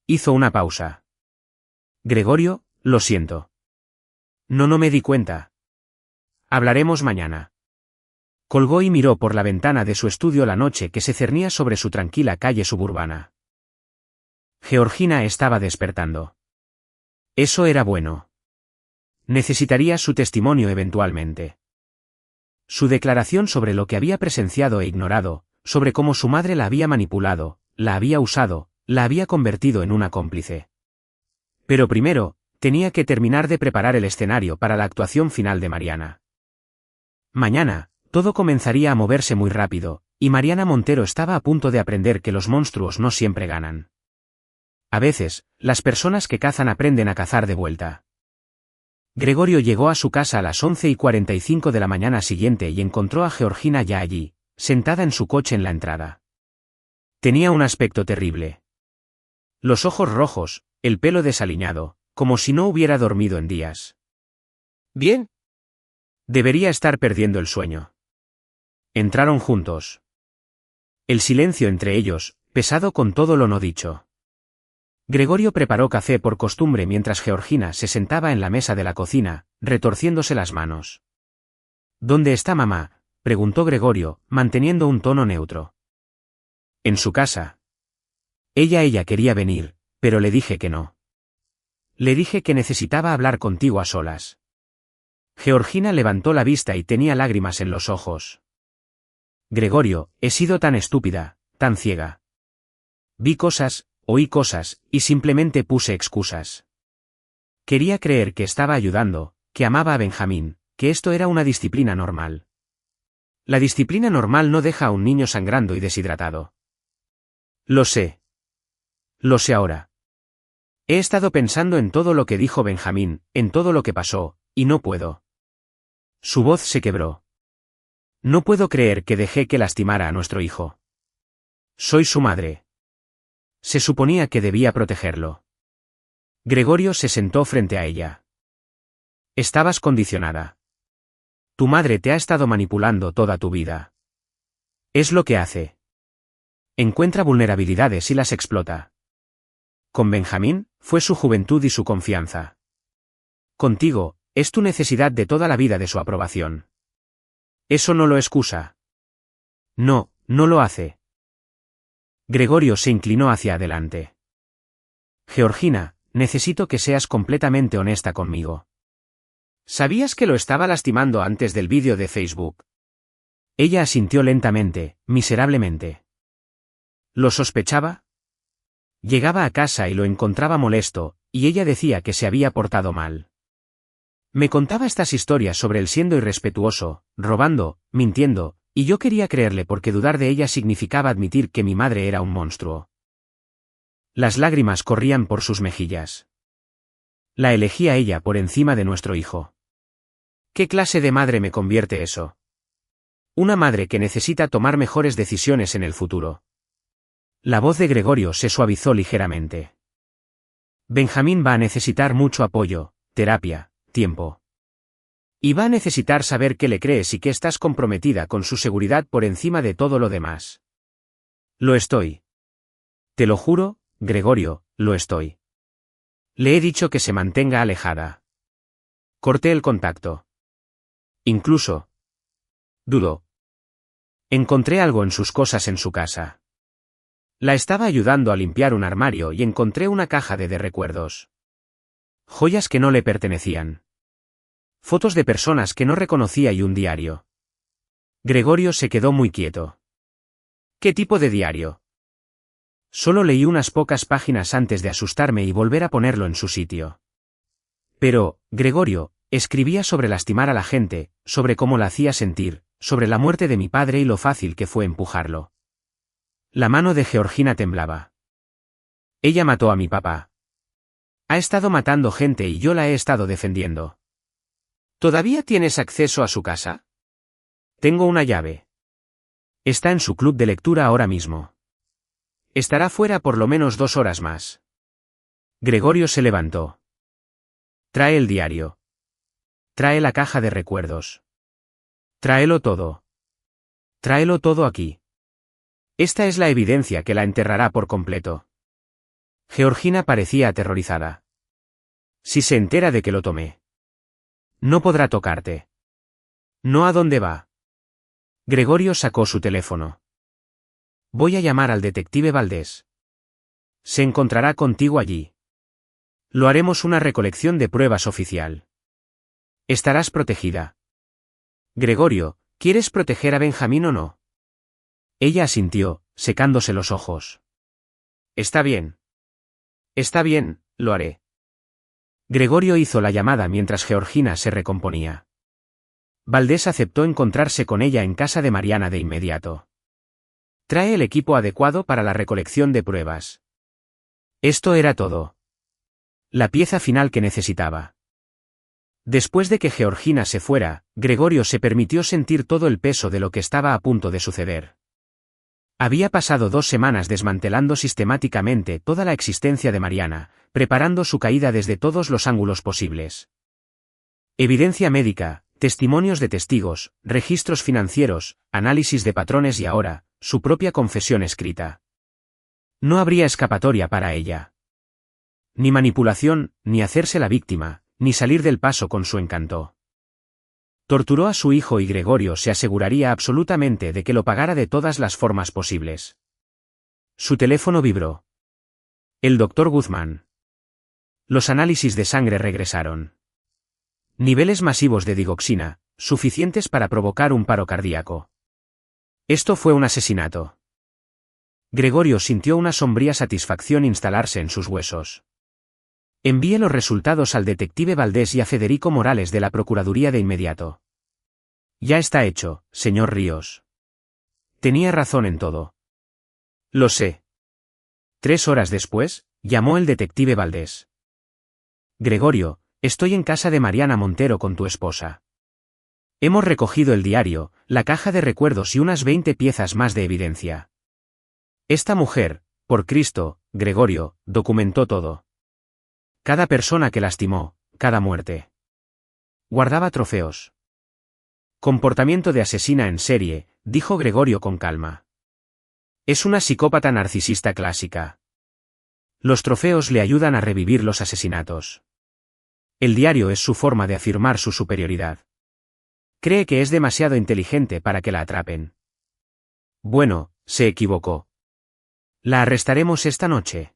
Hizo una pausa. Gregorio, lo siento. No me di cuenta. Hablaremos mañana. Colgó y miró por la ventana de su estudio la noche que se cernía sobre su tranquila calle suburbana. Georgina estaba despertando. Eso era bueno. Necesitaría su testimonio eventualmente. Su declaración sobre lo que había presenciado e ignorado, sobre cómo su madre la había manipulado, la había usado, la había convertido en una cómplice. Pero primero, tenía que terminar de preparar el escenario para la actuación final de Mariana. Mañana, todo comenzaría a moverse muy rápido, y Mariana Montero estaba a punto de aprender que los monstruos no siempre ganan. A veces, las personas que cazan aprenden a cazar de vuelta. Gregorio llegó a su casa a las 11:45 de la mañana siguiente y encontró a Georgina ya allí, sentada en su coche en la entrada. Tenía un aspecto terrible. Los ojos rojos, el pelo desaliñado, como si no hubiera dormido en días. ¿Bien? Debería estar perdiendo el sueño. Entraron juntos. El silencio entre ellos, pesado con todo lo no dicho. Gregorio preparó café por costumbre mientras Georgina se sentaba en la mesa de la cocina, retorciéndose las manos. ¿Dónde está mamá?, preguntó Gregorio, manteniendo un tono neutro. En su casa. Ella quería venir, pero le dije que no. Le dije que necesitaba hablar contigo a solas. Georgina levantó la vista y tenía lágrimas en los ojos. Gregorio, he sido tan estúpida, tan ciega. Vi cosas, oí cosas, y simplemente puse excusas. Quería creer que estaba ayudando, que amaba a Benjamín, que esto era una disciplina normal. La disciplina normal no deja a un niño sangrando y deshidratado. Lo sé. Lo sé ahora. He estado pensando en todo lo que dijo Benjamín, en todo lo que pasó, y no puedo. Su voz se quebró. No puedo creer que dejé que lastimara a nuestro hijo. Soy su madre. Se suponía que debía protegerlo. Gregorio se sentó frente a ella. Estabas condicionada. Tu madre te ha estado manipulando toda tu vida. Es lo que hace. Encuentra vulnerabilidades y las explota. Con Benjamín, fue su juventud y su confianza. Contigo, es tu necesidad de toda la vida de su aprobación. Eso no lo excusa. No, no lo hace. Gregorio se inclinó hacia adelante. Georgina, necesito que seas completamente honesta conmigo. ¿Sabías que lo estaba lastimando antes del vídeo de Facebook? Ella asintió lentamente, miserablemente. ¿Lo sospechaba? Llegaba a casa y lo encontraba molesto, y ella decía que se había portado mal. Me contaba estas historias sobre él siendo irrespetuoso, robando, mintiendo, y yo quería creerle porque dudar de ella significaba admitir que mi madre era un monstruo. Las lágrimas corrían por sus mejillas. La elegía ella por encima de nuestro hijo. ¿Qué clase de madre me convierte eso? Una madre que necesita tomar mejores decisiones en el futuro. La voz de Gregorio se suavizó ligeramente. Benjamín va a necesitar mucho apoyo, terapia, tiempo. Y va a necesitar saber que le crees y que estás comprometida con su seguridad por encima de todo lo demás. Lo estoy. Te lo juro, Gregorio, lo estoy. Le he dicho que se mantenga alejada. Corté el contacto. Incluso. Dudó. Encontré algo en sus cosas en su casa. La estaba ayudando a limpiar un armario y encontré una caja de recuerdos. Joyas que no le pertenecían. Fotos de personas que no reconocía y un diario. Gregorio se quedó muy quieto. ¿Qué tipo de diario? Solo leí unas pocas páginas antes de asustarme y volver a ponerlo en su sitio. Pero, Gregorio, escribía sobre lastimar a la gente, sobre cómo la hacía sentir, sobre la muerte de mi padre y lo fácil que fue empujarlo. La mano de Georgina temblaba. Ella mató a mi papá. Ha estado matando gente y yo la he estado defendiendo. ¿Todavía tienes acceso a su casa? Tengo una llave. Está en su club de lectura ahora mismo. Estará fuera por lo menos 2 horas más. Gregorio se levantó. Trae el diario. Trae la caja de recuerdos. Tráelo todo. Tráelo todo aquí. Esta es la evidencia que la enterrará por completo. Georgina parecía aterrorizada. Si se entera de que lo tomé. No podrá tocarte. ¿No a dónde va? Gregorio sacó su teléfono. Voy a llamar al detective Valdés. Se encontrará contigo allí. Lo haremos una recolección de pruebas oficial. Estarás protegida. Gregorio, ¿quieres proteger a Benjamín o no? Ella asintió, secándose los ojos. Está bien. Está bien, lo haré. Gregorio hizo la llamada mientras Georgina se recomponía. Valdés aceptó encontrarse con ella en casa de Mariana de inmediato. Trae el equipo adecuado para la recolección de pruebas. Esto era todo. La pieza final que necesitaba. Después de que Georgina se fuera, Gregorio se permitió sentir todo el peso de lo que estaba a punto de suceder. Había pasado 2 semanas desmantelando sistemáticamente toda la existencia de Mariana, preparando su caída desde todos los ángulos posibles. Evidencia médica, testimonios de testigos, registros financieros, análisis de patrones y ahora, su propia confesión escrita. No habría escapatoria para ella. Ni manipulación, ni hacerse la víctima, ni salir del paso con su encanto. Torturó a su hijo y Gregorio se aseguraría absolutamente de que lo pagara de todas las formas posibles. Su teléfono vibró. El doctor Guzmán. Los análisis de sangre regresaron. Niveles masivos de digoxina, suficientes para provocar un paro cardíaco. Esto fue un asesinato. Gregorio sintió una sombría satisfacción instalarse en sus huesos. Envíe los resultados al detective Valdés y a Federico Morales de la Procuraduría de inmediato. Ya está hecho, señor Ríos. Tenía razón en todo. Lo sé. 3 horas después, llamó el detective Valdés. Gregorio, estoy en casa de Mariana Montero con tu esposa. Hemos recogido el diario, la caja de recuerdos y unas 20 piezas más de evidencia. Esta mujer, por Cristo, Gregorio, documentó todo. Cada persona que lastimó, cada muerte. Guardaba trofeos. Comportamiento de asesina en serie, dijo Gregorio con calma. Es una psicópata narcisista clásica. Los trofeos le ayudan a revivir los asesinatos. El diario es su forma de afirmar su superioridad. Cree que es demasiado inteligente para que la atrapen. Bueno, se equivocó. La arrestaremos esta noche.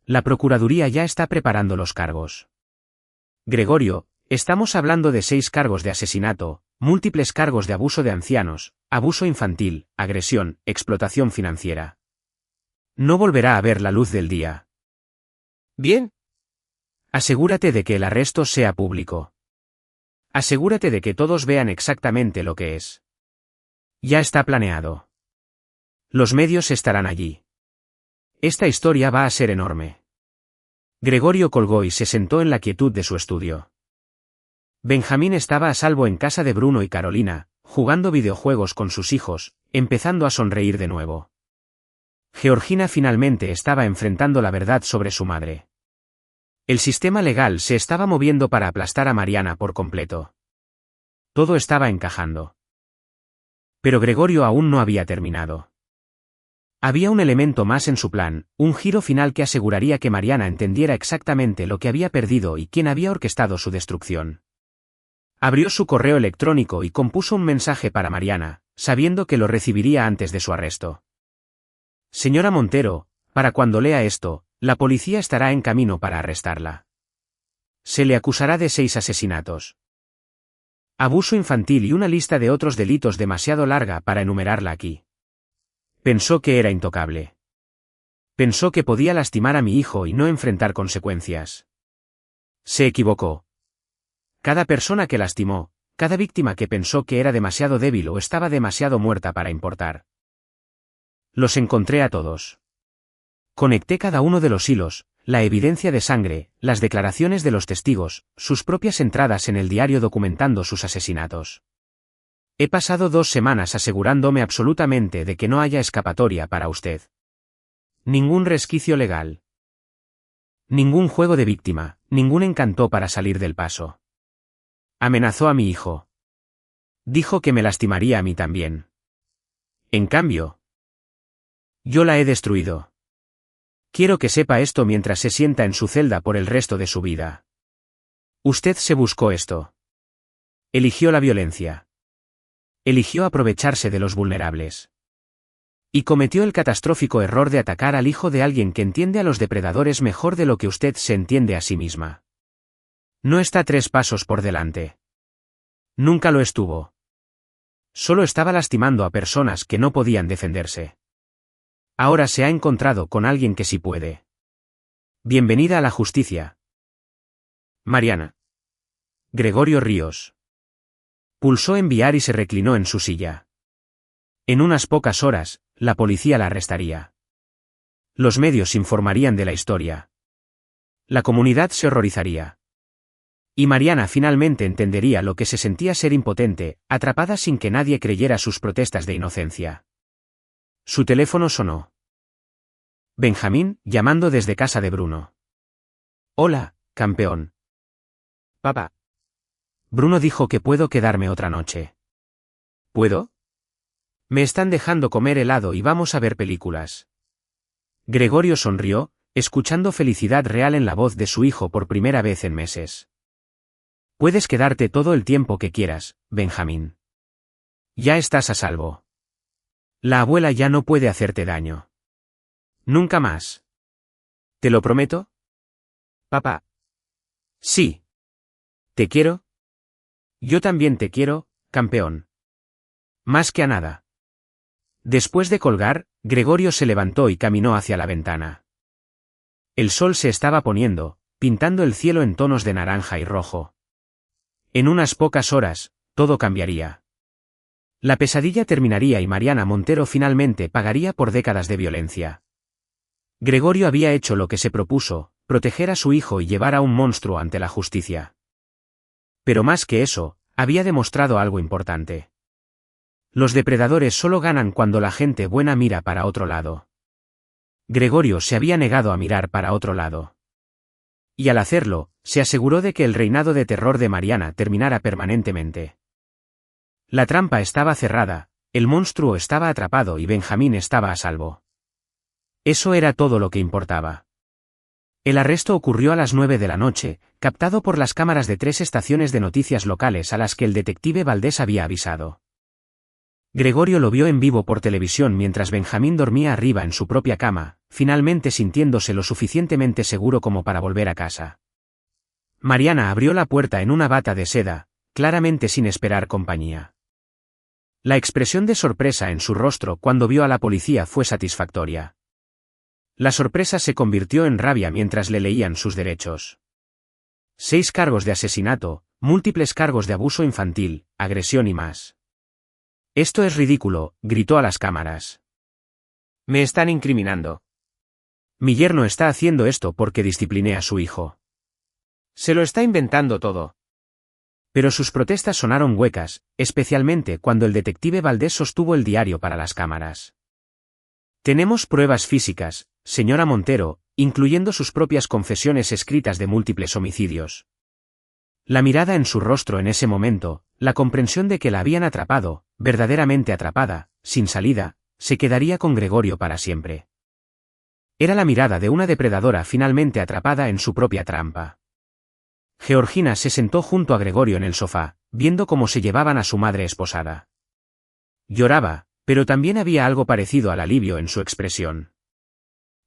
La Procuraduría ya está preparando los cargos. Gregorio, estamos hablando de 6 cargos de asesinato, múltiples cargos de abuso de ancianos, abuso infantil, agresión, explotación financiera. No volverá a ver la luz del día. Bien. Asegúrate de que el arresto sea público. Asegúrate de que todos vean exactamente lo que es. Ya está planeado. Los medios estarán allí. Esta historia va a ser enorme. Gregorio colgó y se sentó en la quietud de su estudio. Benjamín estaba a salvo en casa de Bruno y Carolina, jugando videojuegos con sus hijos, empezando a sonreír de nuevo. Georgina finalmente estaba enfrentando la verdad sobre su madre. El sistema legal se estaba moviendo para aplastar a Mariana por completo. Todo estaba encajando. Pero Gregorio aún no había terminado. Había un elemento más en su plan, un giro final que aseguraría que Mariana entendiera exactamente lo que había perdido y quién había orquestado su destrucción. Abrió su correo electrónico y compuso un mensaje para Mariana, sabiendo que lo recibiría antes de su arresto. Señora Montero, para cuando lea esto, la policía estará en camino para arrestarla. Se le acusará de 6 asesinatos. Abuso infantil y una lista de otros delitos demasiado larga para enumerarla aquí. Pensó que era intocable. Pensó que podía lastimar a mi hijo y no enfrentar consecuencias. Se equivocó. Cada persona que lastimó, cada víctima que pensó que era demasiado débil o estaba demasiado muerta para importar. Los encontré a todos. Conecté cada uno de los hilos, la evidencia de sangre, las declaraciones de los testigos, sus propias entradas en el diario documentando sus asesinatos. He pasado 2 semanas asegurándome absolutamente de que no haya escapatoria para usted. Ningún resquicio legal. Ningún juego de víctima, ningún encanto para salir del paso. Amenazó a mi hijo. Dijo que me lastimaría a mí también. En cambio, yo la he destruido. Quiero que sepa esto mientras se sienta en su celda por el resto de su vida. Usted se buscó esto. Eligió la violencia. Eligió aprovecharse de los vulnerables. Y cometió el catastrófico error de atacar al hijo de alguien que entiende a los depredadores mejor de lo que usted se entiende a sí misma. No está 3 pasos por delante. Nunca lo estuvo. Solo estaba lastimando a personas que no podían defenderse. Ahora se ha encontrado con alguien que sí puede. Bienvenida a la justicia. Mariana. Gregorio Ríos. Pulsó enviar y se reclinó en su silla. En unas pocas horas, la policía la arrestaría. Los medios informarían de la historia. La comunidad se horrorizaría. Y Mariana finalmente entendería lo que se sentía ser impotente, atrapada sin que nadie creyera sus protestas de inocencia. Su teléfono sonó. Benjamín, llamando desde casa de Bruno. Hola, campeón. Papá. Bruno dijo que puedo quedarme otra noche. ¿Puedo? Me están dejando comer helado y vamos a ver películas. Gregorio sonrió, escuchando felicidad real en la voz de su hijo por primera vez en meses. Puedes quedarte todo el tiempo que quieras, Benjamín. Ya estás a salvo. La abuela ya no puede hacerte daño. Nunca más. ¿Te lo prometo? Papá. Sí. ¿Te quiero? Yo también te quiero, campeón. Más que a nada. Después de colgar, Gregorio se levantó y caminó hacia la ventana. El sol se estaba poniendo, pintando el cielo en tonos de naranja y rojo. En unas pocas horas, todo cambiaría. La pesadilla terminaría y Mariana Montero finalmente pagaría por décadas de violencia. Gregorio había hecho lo que se propuso, proteger a su hijo y llevar a un monstruo ante la justicia. Pero más que eso, había demostrado algo importante. Los depredadores solo ganan cuando la gente buena mira para otro lado. Gregorio se había negado a mirar para otro lado. Y al hacerlo, se aseguró de que el reinado de terror de Mariana terminara permanentemente. La trampa estaba cerrada, El monstruo estaba atrapado y Benjamín estaba a salvo. Eso era todo lo que importaba. El arresto ocurrió a las 9 de la noche, captado por las cámaras de 3 estaciones de noticias locales a las que el detective Valdés había avisado. Gregorio lo vio en vivo por televisión mientras Benjamín dormía arriba en su propia cama, finalmente sintiéndose lo suficientemente seguro como para volver a casa. Mariana abrió la puerta en una bata de seda, claramente sin esperar compañía. La expresión de sorpresa en su rostro cuando vio a la policía fue satisfactoria. La sorpresa se convirtió en rabia mientras le leían sus derechos. 6 cargos de asesinato, múltiples cargos de abuso infantil, agresión y más. Esto es ridículo, gritó a las cámaras. Me están incriminando. Mi yerno está haciendo esto porque discipliné a su hijo. Se lo está inventando todo. Pero sus protestas sonaron huecas, especialmente cuando el detective Valdés sostuvo el diario para las cámaras. Tenemos pruebas físicas, señora Montero, incluyendo sus propias confesiones escritas de múltiples homicidios. La mirada en su rostro en ese momento, la comprensión de que la habían atrapado, verdaderamente atrapada, sin salida, se quedaría con Gregorio para siempre. Era la mirada de una depredadora finalmente atrapada en su propia trampa. Georgina se sentó junto a Gregorio en el sofá, viendo cómo se llevaban a su madre esposada. Lloraba, pero también había algo parecido al alivio en su expresión.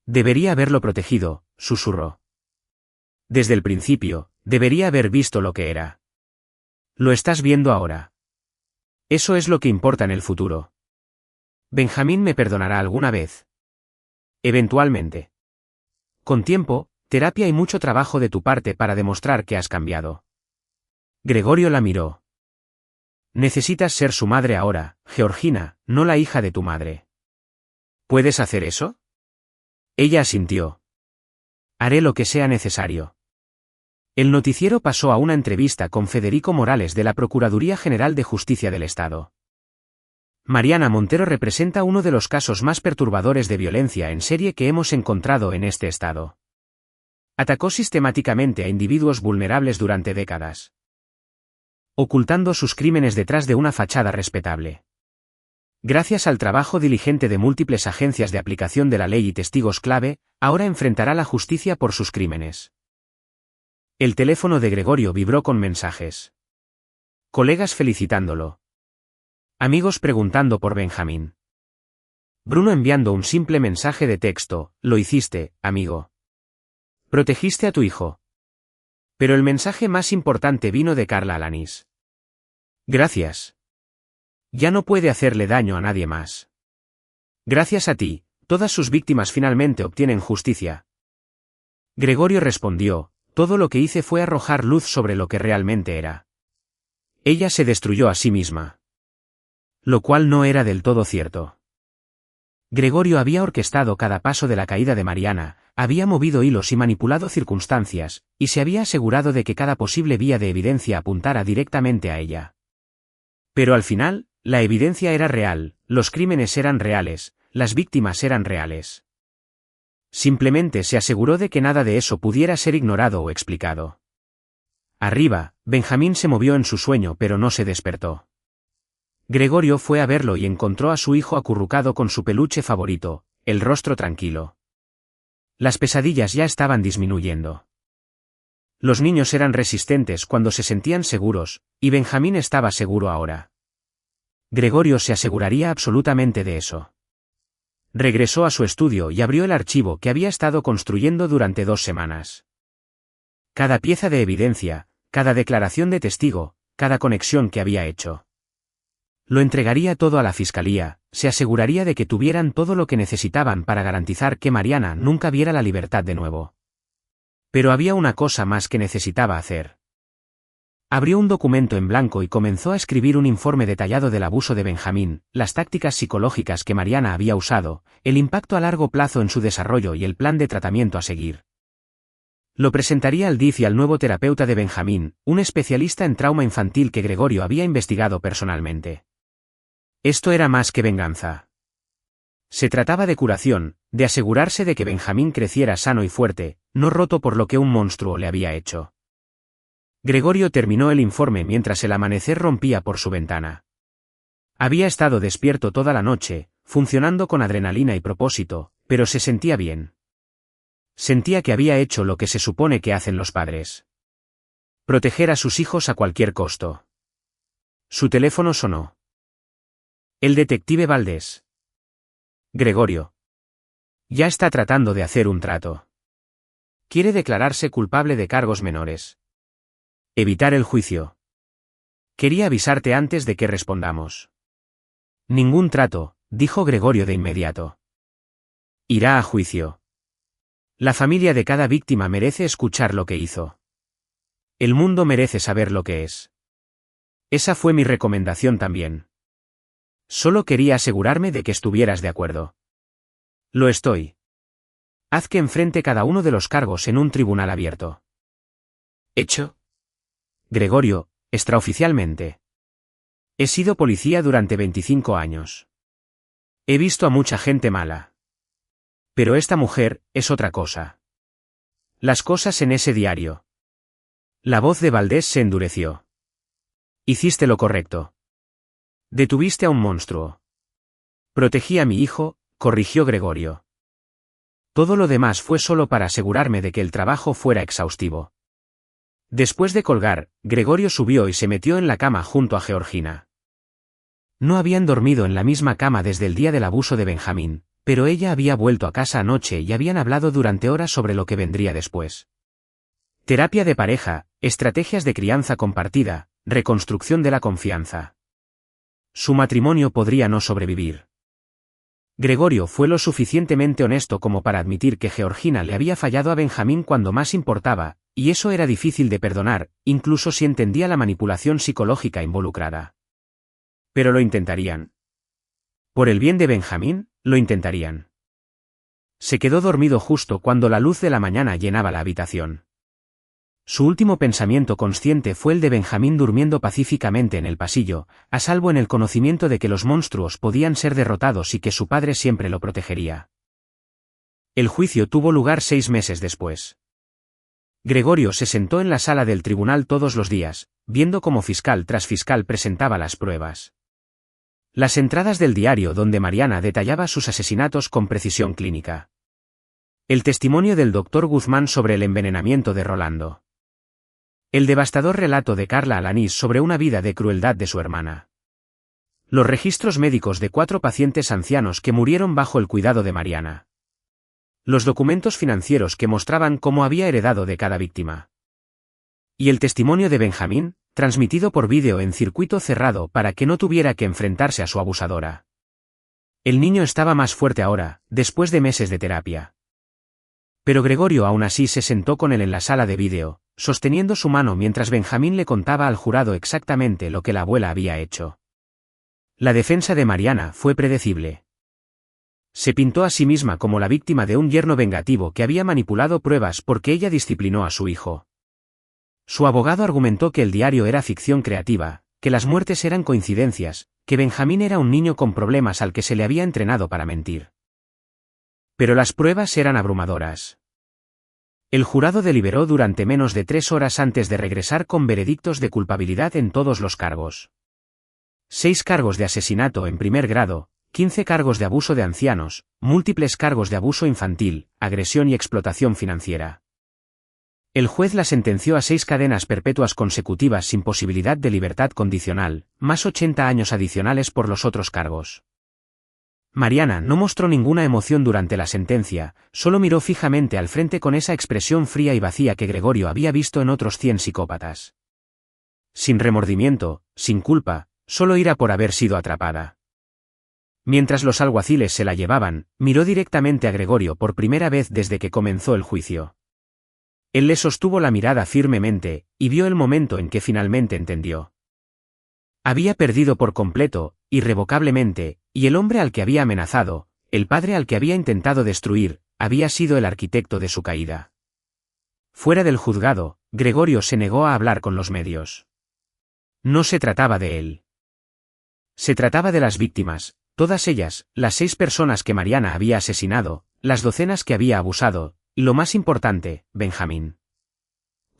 Debería haberlo protegido, susurró. Desde el principio, debería haber visto lo que era. Lo estás viendo ahora. Eso es lo que importa en el futuro. Benjamín me perdonará alguna vez. Eventualmente. Con tiempo, terapia y mucho trabajo de tu parte para demostrar que has cambiado. Gregorio la miró. Necesitas ser su madre ahora, Georgina, no la hija de tu madre. ¿Puedes hacer eso? Ella asintió. Haré lo que sea necesario. El noticiero pasó a una entrevista con Federico Morales de la Procuraduría General de Justicia del Estado. Mariana Montero representa uno de los casos más perturbadores de violencia en serie que hemos encontrado en este estado. Atacó sistemáticamente a individuos vulnerables durante décadas, ocultando sus crímenes detrás de una fachada respetable. Gracias al trabajo diligente de múltiples agencias de aplicación de la ley y testigos clave, ahora enfrentará la justicia por sus crímenes. El teléfono de Gregorio vibró con mensajes. Colegas felicitándolo. Amigos preguntando por Benjamín. Bruno enviando un simple mensaje de texto: lo hiciste, amigo. Protegiste a tu hijo. Pero el mensaje más importante vino de Carla Alanis. Gracias. Ya no puede hacerle daño a nadie más. Gracias a ti, todas sus víctimas finalmente obtienen justicia. Gregorio respondió: todo lo que hice fue arrojar luz sobre lo que realmente era. Ella se destruyó a sí misma. Lo cual no era del todo cierto. Gregorio había orquestado cada paso de la caída de Mariana, había movido hilos y manipulado circunstancias, y se había asegurado de que cada posible vía de evidencia apuntara directamente a ella. Pero al final, la evidencia era real, los crímenes eran reales, las víctimas eran reales. Simplemente se aseguró de que nada de eso pudiera ser ignorado o explicado. Arriba, Benjamín se movió en su sueño pero no se despertó. Gregorio fue a verlo y encontró a su hijo acurrucado con su peluche favorito, el rostro tranquilo. Las pesadillas ya estaban disminuyendo. Los niños eran resistentes cuando se sentían seguros, y Benjamín estaba seguro ahora. Gregorio se aseguraría absolutamente de eso. Regresó a su estudio y abrió el archivo que había estado construyendo durante 2 semanas. Cada pieza de evidencia, cada declaración de testigo, cada conexión que había hecho. Lo entregaría todo a la fiscalía, se aseguraría de que tuvieran todo lo que necesitaban para garantizar que Mariana nunca viera la libertad de nuevo. Pero había una cosa más que necesitaba hacer. Abrió un documento en blanco y comenzó a escribir un informe detallado del abuso de Benjamín, las tácticas psicológicas que Mariana había usado, el impacto a largo plazo en su desarrollo y el plan de tratamiento a seguir. Lo presentaría al DIF y al nuevo terapeuta de Benjamín, un especialista en trauma infantil que Gregorio había investigado personalmente. Esto era más que venganza. Se trataba de curación, de asegurarse de que Benjamín creciera sano y fuerte, no roto por lo que un monstruo le había hecho. Gregorio terminó el informe mientras el amanecer rompía por su ventana. Había estado despierto toda la noche, funcionando con adrenalina y propósito, pero se sentía bien. Sentía que había hecho lo que se supone que hacen los padres. Proteger a sus hijos a cualquier costo. Su teléfono sonó. El detective Valdés. Gregorio. Ya está tratando de hacer un trato. Quiere declararse culpable de cargos menores. Evitar el juicio. Quería avisarte antes de que respondamos. Ningún trato, dijo Gregorio de inmediato. Irá a juicio. La familia de cada víctima merece escuchar lo que hizo. El mundo merece saber lo que es. Esa fue mi recomendación también. Solo quería asegurarme de que estuvieras de acuerdo. Lo estoy. Haz que enfrente cada uno de los cargos en un tribunal abierto. ¿Hecho? Gregorio, extraoficialmente. He sido policía durante 25 años. He visto a mucha gente mala. Pero esta mujer es otra cosa. Las cosas en ese diario. La voz de Valdés se endureció. Hiciste lo correcto. Detuviste a un monstruo. Protegí a mi hijo, corrigió Gregorio. Todo lo demás fue solo para asegurarme de que el trabajo fuera exhaustivo. Después de colgar, Gregorio subió y se metió en la cama junto a Georgina. No habían dormido en la misma cama desde el día del abuso de Benjamín, pero ella había vuelto a casa anoche y habían hablado durante horas sobre lo que vendría después. Terapia de pareja, estrategias de crianza compartida, reconstrucción de la confianza. Su matrimonio podría no sobrevivir. Gregorio fue lo suficientemente honesto como para admitir que Georgina le había fallado a Benjamín cuando más importaba, y eso era difícil de perdonar, incluso si entendía la manipulación psicológica involucrada. Pero lo intentarían. Por el bien de Benjamín, lo intentarían. Se quedó dormido justo cuando la luz de la mañana llenaba la habitación. Su último pensamiento consciente fue el de Benjamín durmiendo pacíficamente en el pasillo, a salvo en el conocimiento de que los monstruos podían ser derrotados y que su padre siempre lo protegería. El juicio tuvo lugar 6 meses después. Gregorio se sentó en la sala del tribunal todos los días, viendo cómo fiscal tras fiscal presentaba las pruebas. Las entradas del diario donde Mariana detallaba sus asesinatos con precisión clínica. El testimonio del doctor Guzmán sobre el envenenamiento de Rolando. El devastador relato de Carla Alanís sobre una vida de crueldad de su hermana. Los registros médicos de 4 pacientes ancianos que murieron bajo el cuidado de Mariana. Los documentos financieros que mostraban cómo había heredado de cada víctima. Y el testimonio de Benjamín, transmitido por vídeo en circuito cerrado para que no tuviera que enfrentarse a su abusadora. El niño estaba más fuerte ahora, después de meses de terapia. Pero Gregorio aún así se sentó con él en la sala de vídeo, sosteniendo su mano mientras Benjamín le contaba al jurado exactamente lo que la abuela había hecho. La defensa de Mariana fue predecible. Se pintó a sí misma como la víctima de un yerno vengativo que había manipulado pruebas porque ella disciplinó a su hijo. Su abogado argumentó que el diario era ficción creativa, que las muertes eran coincidencias, que Benjamín era un niño con problemas al que se le había entrenado para mentir. Pero las pruebas eran abrumadoras. El jurado deliberó durante menos de 3 horas antes de regresar con veredictos de culpabilidad en todos los cargos. 6 cargos de asesinato en primer grado, 15 cargos de abuso de ancianos, múltiples cargos de abuso infantil, agresión y explotación financiera. El juez la sentenció a 6 cadenas perpetuas consecutivas sin posibilidad de libertad condicional, más 80 años adicionales por los otros cargos. Mariana no mostró ninguna emoción durante la sentencia, solo miró fijamente al frente con esa expresión fría y vacía que Gregorio había visto en otros 100 psicópatas. Sin remordimiento, sin culpa, solo ira por haber sido atrapada. Mientras los alguaciles se la llevaban, miró directamente a Gregorio por primera vez desde que comenzó el juicio. Él le sostuvo la mirada firmemente, y vio el momento en que finalmente entendió. Había perdido por completo, irrevocablemente, y el hombre al que había amenazado, el padre al que había intentado destruir, había sido el arquitecto de su caída. Fuera del juzgado, Gregorio se negó a hablar con los medios. No se trataba de él. Se trataba de las víctimas, todas ellas, las 6 personas que Mariana había asesinado, las docenas que había abusado, y lo más importante, Benjamín.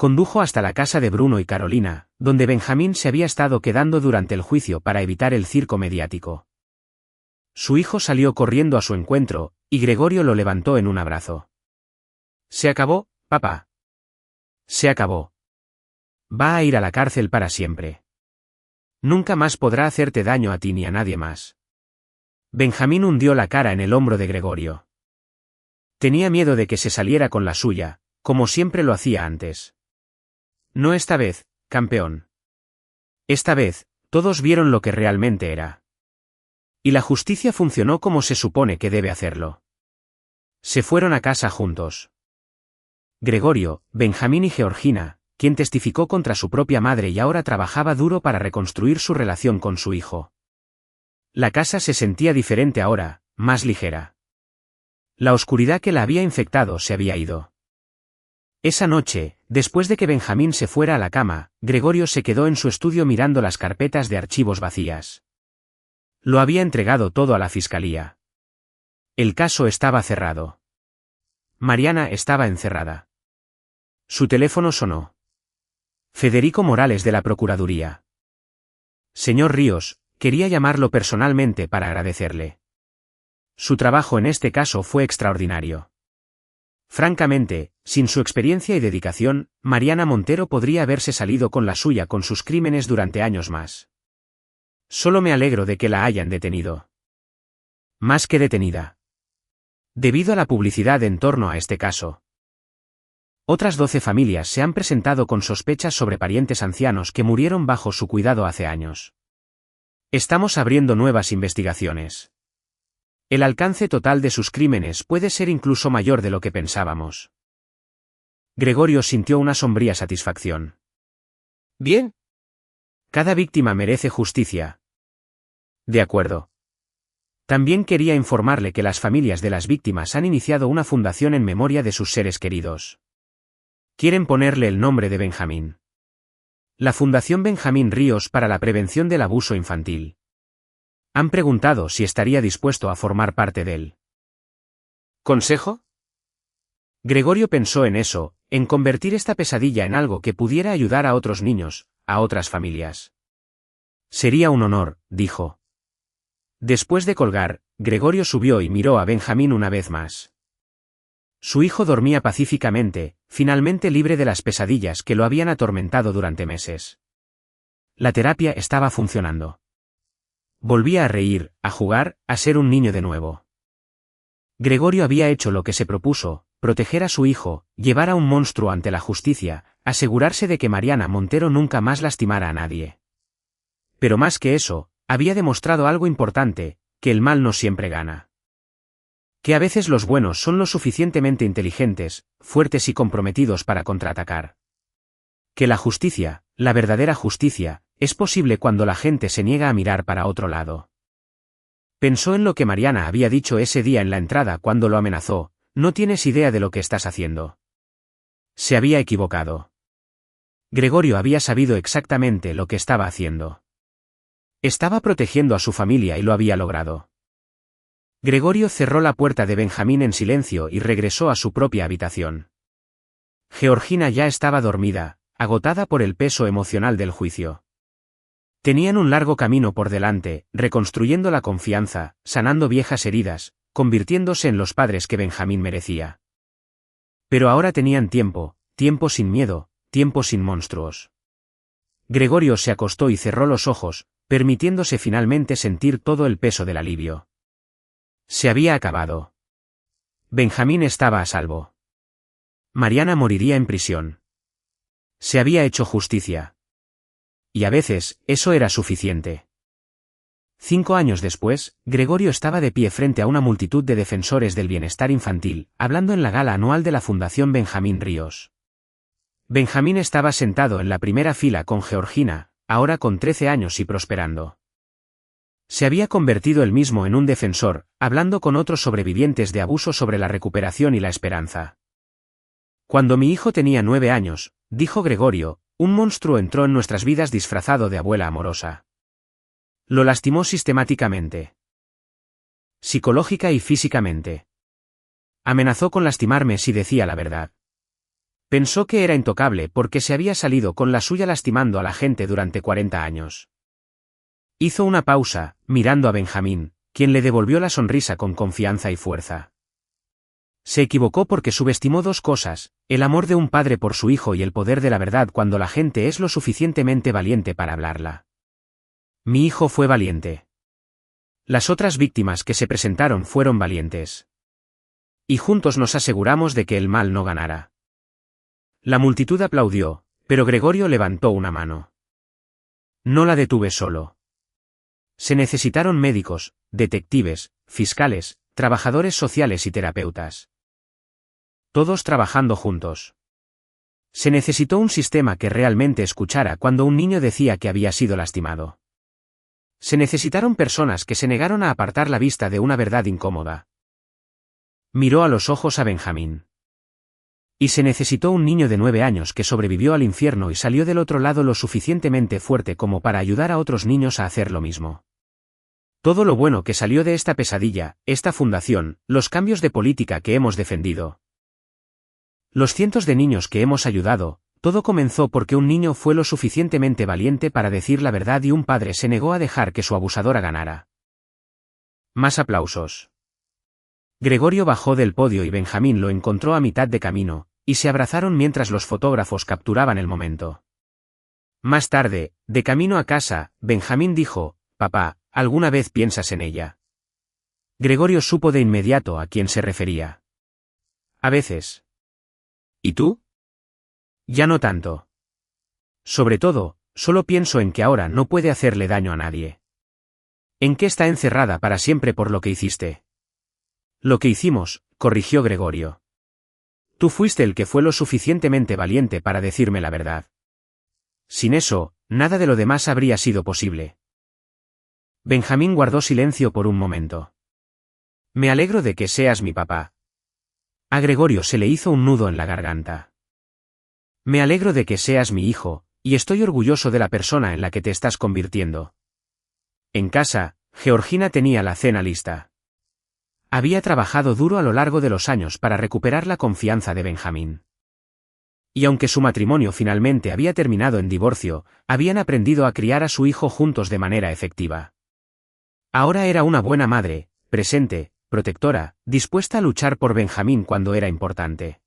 Condujo hasta la casa de Bruno y Carolina, donde Benjamín se había estado quedando durante el juicio para evitar el circo mediático. Su hijo salió corriendo a su encuentro, y Gregorio lo levantó en un abrazo. «Se acabó, papá. Se acabó. Va a ir a la cárcel para siempre. Nunca más podrá hacerte daño a ti ni a nadie más». Benjamín hundió la cara en el hombro de Gregorio. Tenía miedo de que se saliera con la suya, como siempre lo hacía antes. «No esta vez, campeón. Esta vez, todos vieron lo que realmente era. Y la justicia funcionó como se supone que debe hacerlo». Se fueron a casa juntos. Gregorio, Benjamín y Georgina, quien testificó contra su propia madre y ahora trabajaba duro para reconstruir su relación con su hijo. La casa se sentía diferente ahora, más ligera. La oscuridad que la había infectado se había ido. Esa noche, después de que Benjamín se fuera a la cama, Gregorio se quedó en su estudio mirando las carpetas de archivos vacías. Lo había entregado todo a la fiscalía. El caso estaba cerrado. Mariana estaba encerrada. Su teléfono sonó. Federico Morales de la Procuraduría. «Señor Ríos, quería llamarlo personalmente para agradecerle. Su trabajo en este caso fue extraordinario. Francamente, sin su experiencia y dedicación, Mariana Montero podría haberse salido con la suya con sus crímenes durante años más. Solo me alegro de que la hayan detenido. Más que detenida. Debido a la publicidad en torno a este caso. Otras 12 familias se han presentado con sospechas sobre parientes ancianos que murieron bajo su cuidado hace años. Estamos abriendo nuevas investigaciones. El alcance total de sus crímenes puede ser incluso mayor de lo que pensábamos». Gregorio sintió una sombría satisfacción. Bien. Cada víctima merece justicia. De acuerdo. También quería informarle que las familias de las víctimas han iniciado una fundación en memoria de sus seres queridos. Quieren ponerle el nombre de Benjamín. La Fundación Benjamín Ríos para la Prevención del Abuso Infantil. Han preguntado si estaría dispuesto a formar parte de él. ¿Consejo? Gregorio pensó en eso, en convertir esta pesadilla en algo que pudiera ayudar a otros niños, a otras familias. Sería un honor, dijo. Después de colgar, Gregorio subió y miró a Benjamín una vez más. Su hijo dormía pacíficamente, finalmente libre de las pesadillas que lo habían atormentado durante meses. La terapia estaba funcionando. Volvía a reír, a jugar, a ser un niño de nuevo. Gregorio había hecho lo que se propuso, proteger a su hijo, llevar a un monstruo ante la justicia, asegurarse de que Mariana Montero nunca más lastimara a nadie. Pero más que eso, había demostrado algo importante, que el mal no siempre gana. Que a veces los buenos son lo suficientemente inteligentes, fuertes y comprometidos para contraatacar. Que la justicia, la verdadera justicia, es posible cuando la gente se niega a mirar para otro lado. Pensó en lo que Mariana había dicho ese día en la entrada cuando lo amenazó: «No tienes idea de lo que estás haciendo». Se había equivocado. Gregorio había sabido exactamente lo que estaba haciendo. Estaba protegiendo a su familia y lo había logrado. Gregorio cerró la puerta de Benjamín en silencio y regresó a su propia habitación. Georgina ya estaba dormida, agotada por el peso emocional del juicio. Tenían un largo camino por delante, reconstruyendo la confianza, sanando viejas heridas, convirtiéndose en los padres que Benjamín merecía. Pero ahora tenían tiempo, tiempo sin miedo, tiempo sin monstruos. Gregorio se acostó y cerró los ojos, permitiéndose finalmente sentir todo el peso del alivio. Se había acabado. Benjamín estaba a salvo. Mariana moriría en prisión. Se había hecho justicia. Y a veces, eso era suficiente. 5 años después, Gregorio estaba de pie frente a una multitud de defensores del bienestar infantil, hablando en la gala anual de la Fundación Benjamín Ríos. Benjamín estaba sentado en la primera fila con Georgina, ahora con 13 años y prosperando. Se había convertido él mismo en un defensor, hablando con otros sobrevivientes de abuso sobre la recuperación y la esperanza. Cuando mi hijo tenía 9 años, dijo Gregorio, un monstruo entró en nuestras vidas disfrazado de abuela amorosa. Lo lastimó sistemáticamente. Psicológica y físicamente. Amenazó con lastimarme si decía la verdad. Pensó que era intocable porque se había salido con la suya lastimando a la gente durante 40 años. Hizo una pausa, mirando a Benjamín, quien le devolvió la sonrisa con confianza y fuerza. Se equivocó porque subestimó dos cosas, el amor de un padre por su hijo y el poder de la verdad cuando la gente es lo suficientemente valiente para hablarla. Mi hijo fue valiente. Las otras víctimas que se presentaron fueron valientes. Y juntos nos aseguramos de que el mal no ganara. La multitud aplaudió, pero Gregorio levantó una mano. No la detuve solo. Se necesitaron médicos, detectives, fiscales, trabajadores sociales y terapeutas. Todos trabajando juntos. Se necesitó un sistema que realmente escuchara cuando un niño decía que había sido lastimado. Se necesitaron personas que se negaron a apartar la vista de una verdad incómoda. Miró a los ojos a Benjamín. Y se necesitó un niño de 9 años que sobrevivió al infierno y salió del otro lado lo suficientemente fuerte como para ayudar a otros niños a hacer lo mismo. Todo lo bueno que salió de esta pesadilla, esta fundación, los cambios de política que hemos defendido. Los cientos de niños que hemos ayudado, todo comenzó porque un niño fue lo suficientemente valiente para decir la verdad y un padre se negó a dejar que su abusadora ganara. Más aplausos. Gregorio bajó del podio y Benjamín lo encontró a mitad de camino, y se abrazaron mientras los fotógrafos capturaban el momento. Más tarde, de camino a casa, Benjamín dijo, «Papá, ¿alguna vez piensas en ella?» Gregorio supo de inmediato a quién se refería. «A veces». «¿Y tú?» «Ya no tanto. Sobre todo, solo pienso en que ahora no puede hacerle daño a nadie. ¿En qué está encerrada para siempre por lo que hiciste?» «Lo que hicimos», corrigió Gregorio. «Tú fuiste el que fue lo suficientemente valiente para decirme la verdad. Sin eso, nada de lo demás habría sido posible». Benjamín guardó silencio por un momento. «Me alegro de que seas mi papá». A Gregorio se le hizo un nudo en la garganta. «Me alegro de que seas mi hijo, y estoy orgulloso de la persona en la que te estás convirtiendo». En casa, Georgina tenía la cena lista. Había trabajado duro a lo largo de los años para recuperar la confianza de Benjamín. Y aunque su matrimonio finalmente había terminado en divorcio, habían aprendido a criar a su hijo juntos de manera efectiva. Ahora era una buena madre, presente, protectora, dispuesta a luchar por Benjamín cuando era importante.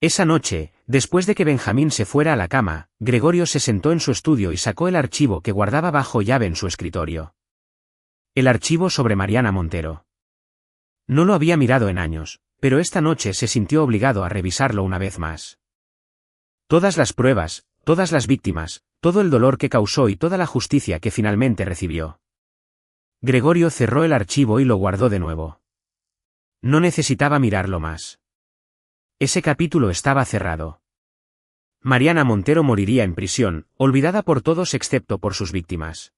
Esa noche, después de que Benjamín se fuera a la cama, Gregorio se sentó en su estudio y sacó el archivo que guardaba bajo llave en su escritorio. El archivo sobre Mariana Montero. No lo había mirado en años, pero esta noche se sintió obligado a revisarlo una vez más. Todas las pruebas, todas las víctimas, todo el dolor que causó y toda la justicia que finalmente recibió. Gregorio cerró el archivo y lo guardó de nuevo. No necesitaba mirarlo más. Ese capítulo estaba cerrado. Mariana Montero moriría en prisión, olvidada por todos excepto por sus víctimas.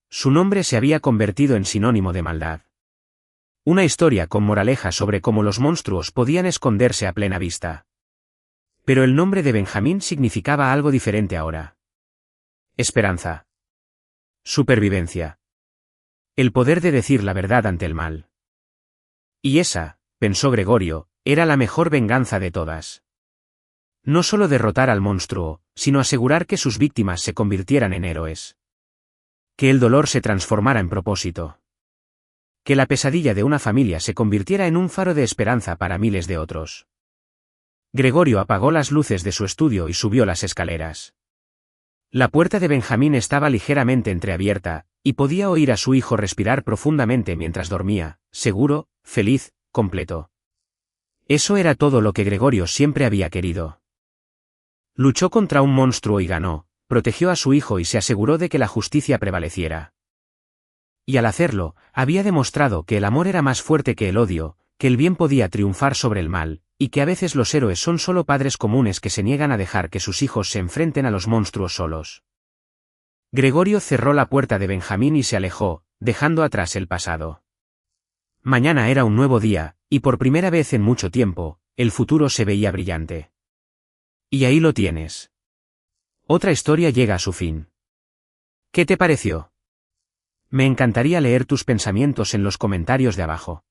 Su nombre se había convertido en sinónimo de maldad. Una historia con moraleja sobre cómo los monstruos podían esconderse a plena vista. Pero el nombre de Benjamín significaba algo diferente ahora. Esperanza. Supervivencia. El poder de decir la verdad ante el mal. Y esa, pensó Gregorio, era la mejor venganza de todas. No solo derrotar al monstruo, sino asegurar que sus víctimas se convirtieran en héroes. Que el dolor se transformara en propósito. Que la pesadilla de una familia se convirtiera en un faro de esperanza para miles de otros. Gregorio apagó las luces de su estudio y subió las escaleras. La puerta de Benjamín estaba ligeramente entreabierta, y podía oír a su hijo respirar profundamente mientras dormía, seguro, feliz, completo. Eso era todo lo que Gregorio siempre había querido. Luchó contra un monstruo y ganó, protegió a su hijo y se aseguró de que la justicia prevaleciera. Y al hacerlo, había demostrado que el amor era más fuerte que el odio, que el bien podía triunfar sobre el mal, y que a veces los héroes son solo padres comunes que se niegan a dejar que sus hijos se enfrenten a los monstruos solos. Gregorio cerró la puerta de Benjamín y se alejó, dejando atrás el pasado. Mañana era un nuevo día, y por primera vez en mucho tiempo, el futuro se veía brillante. Y ahí lo tienes. Otra historia llega a su fin. ¿Qué te pareció? Me encantaría leer tus pensamientos en los comentarios de abajo.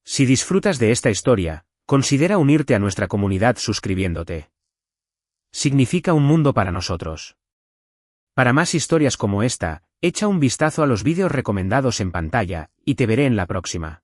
Si disfrutas de esta historia, Considera unirte a nuestra comunidad suscribiéndote. Significa un mundo para nosotros. Para más historias como esta, echa un vistazo a los vídeos recomendados en pantalla, y te veré en la próxima.